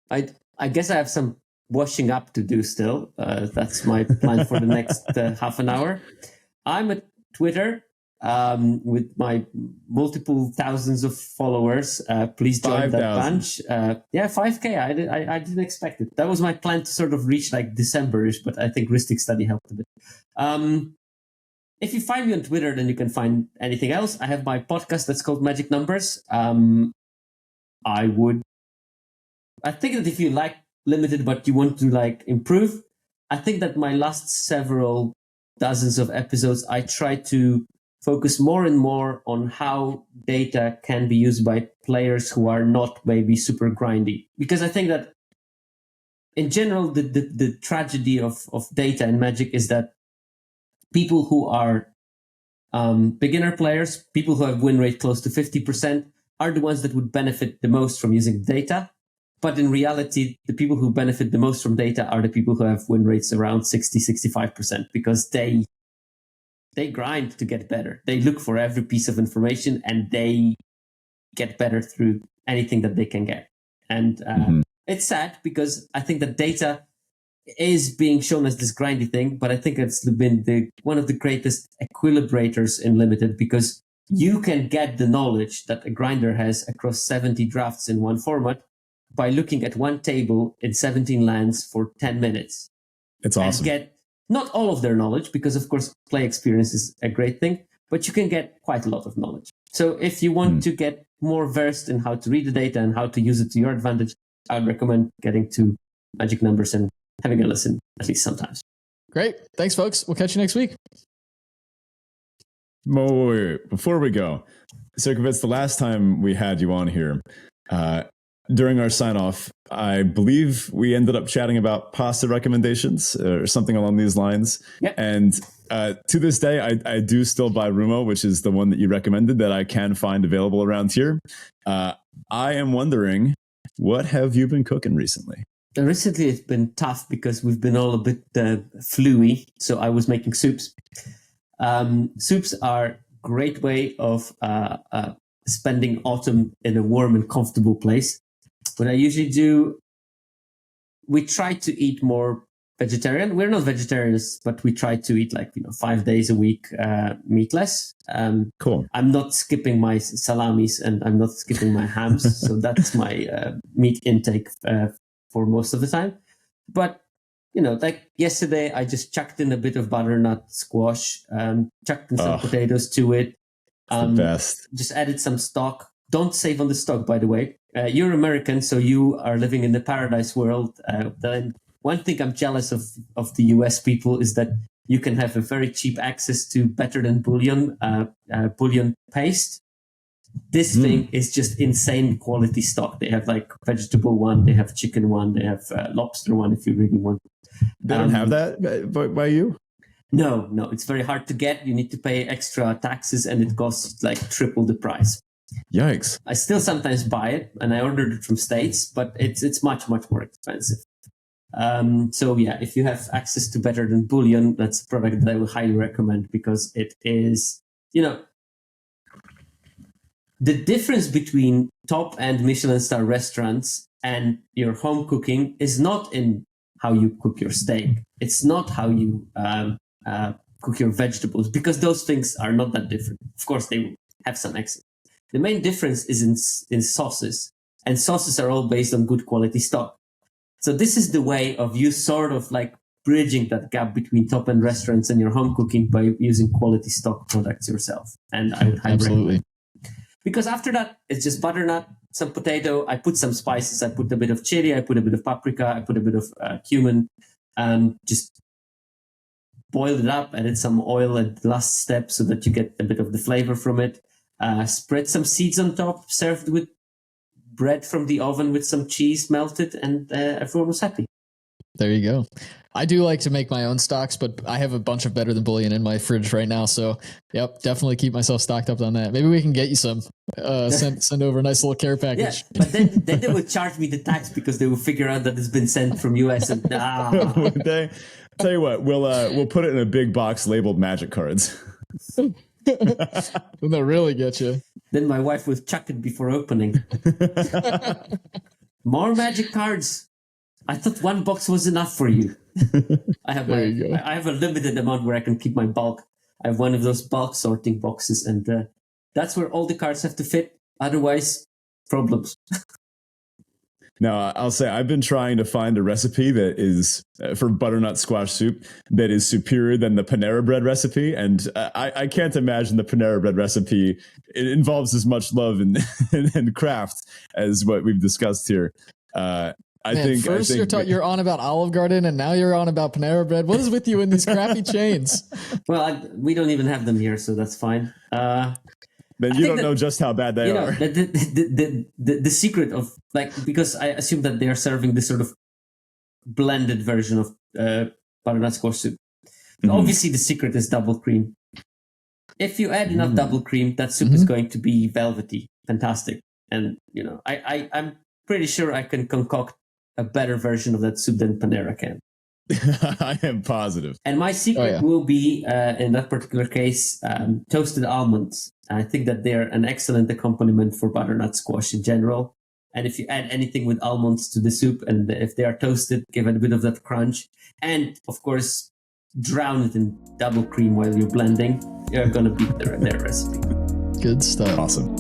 I guess I have some washing up to do still. That's my plan for the next half an hour. I'm at Twitter with my multiple thousands of followers. Please join 5,000. that bunch. 5K. I didn't expect it. That was my plan to sort of reach like December-ish, but I think Ristic Study helped a bit. If you find me on Twitter, then you can find anything else. I have my podcast that's called Magic Numbers. I think that if you like Limited, but you want to like improve, I think that my last several dozens of episodes, I try to focus more and more on how data can be used by players who are not maybe super grindy. Because I think that in general, the tragedy of data in Magic is that people who are beginner players, people who have win rate close to 50%, are the ones that would benefit the most from using data. But in reality, the people who benefit the most from data are the people who have win rates around 60-65%, because they grind to get better. They look for every piece of information and they get better through anything that they can get. And it's sad because I think that data is being shown as this grindy thing, but I think it's been one of the greatest equilibrators in Limited, because you can get the knowledge that a grinder has across 70 drafts in one format by looking at one table in 17 lands for 10 minutes. It's awesome. And get not all of their knowledge, because of course play experience is a great thing, but you can get quite a lot of knowledge. So if you want to get more versed in how to read the data and how to use it to your advantage, I would recommend getting to Magic Numbers and having a listen at least sometimes. Great. Thanks, folks. We'll catch you next week. Wait. Before we go, Sierkovitz, the last time we had you on here, during our sign-off, I believe we ended up chatting about pasta recommendations or something along these lines. Yep. And to this day, I do still buy Rumo, which is the one that you recommended that I can find available around here. I am wondering, what have you been cooking recently? Recently, it's been tough because we've been all a bit fluey. So I was making soups. Soups are a great way of spending autumn in a warm and comfortable place. What I usually do, we try to eat more vegetarian. We're not vegetarians, but we try to eat 5 days a week meatless. Cool. I'm not skipping my salamis and I'm not skipping my hams. So that's my meat intake for most of the time. But, like yesterday, I just chucked in a bit of butternut squash, chucked in some potatoes to it. The best. Just added some stock. Don't save on the stock, by the way. You're American, so you are living in the paradise world. Then one thing I'm jealous of the US people is that you can have a very cheap access to better than bouillon paste. This thing is just insane quality stock. They have vegetable one, they have chicken one, they have lobster one if you really want. They don't have that by you? No, it's very hard to get. You need to pay extra taxes and it costs triple the price. Yikes. I still sometimes buy it and I ordered it from States, but it's much, much more expensive. So yeah, if you have access to better than bouillon, that's a product that I would highly recommend because it is, the difference between top end Michelin star restaurants and your home cooking is not in how you cook your steak. It's not how you cook your vegetables, because those things are not that different. Of course, they have some accent. The main difference is in sauces, and sauces are all based on good quality stock. So this is the way of you sort of like bridging that gap between top-end restaurants and your home cooking by using quality stock products yourself. And I would highly recommend. Because after that, it's just butternut, some potato. I put some spices. I put a bit of chili. I put a bit of paprika. I put a bit of cumin. Just boil it up, added some oil at the last step so that you get a bit of the flavor from it. Spread some seeds on top, served with bread from the oven with some cheese melted, and everyone was happy. There you go. I do like to make my own stocks, but I have a bunch of better than bouillon in my fridge right now. So, yep, definitely keep myself stocked up on that. Maybe we can get you some. Send over a nice little care package. Yeah, but then they would charge me the tax because they will figure out that it's been sent from US. And tell you what, we'll put it in a big box labeled magic cards. Then they'll really get you. Then my wife would chuck it before opening. More magic cards. I thought one box was enough for you. I have a limited amount where I can keep my bulk. I have one of those bulk sorting boxes, and that's where all the cards have to fit. Otherwise, problems. Now, I'll say I've been trying to find a recipe that is for butternut squash soup that is superior than the Panera Bread recipe. And I can't imagine the Panera Bread recipe. It involves as much love and craft as what we've discussed here. I think you're on about Olive Garden, and now you're on about Panera Bread. What is with you in these crappy chains? Well, we don't even have them here, so that's fine. Then you don't know just how bad they are. The secret of, like, because I assume that they are serving this sort of blended version of butternut squash soup. Mm-hmm. Obviously, the secret is double cream. If you add enough double cream, that soup is going to be velvety, fantastic. And I'm pretty sure I can concoct a better version of that soup than Panera can. I am positive. And my secret will be, in that particular case, toasted almonds. I think that they're an excellent accompaniment for butternut squash in general. And if you add anything with almonds to the soup, and if they are toasted, give it a bit of that crunch. And, of course, drown it in double cream while you're blending. You're going to beat their recipe. Good stuff. Awesome.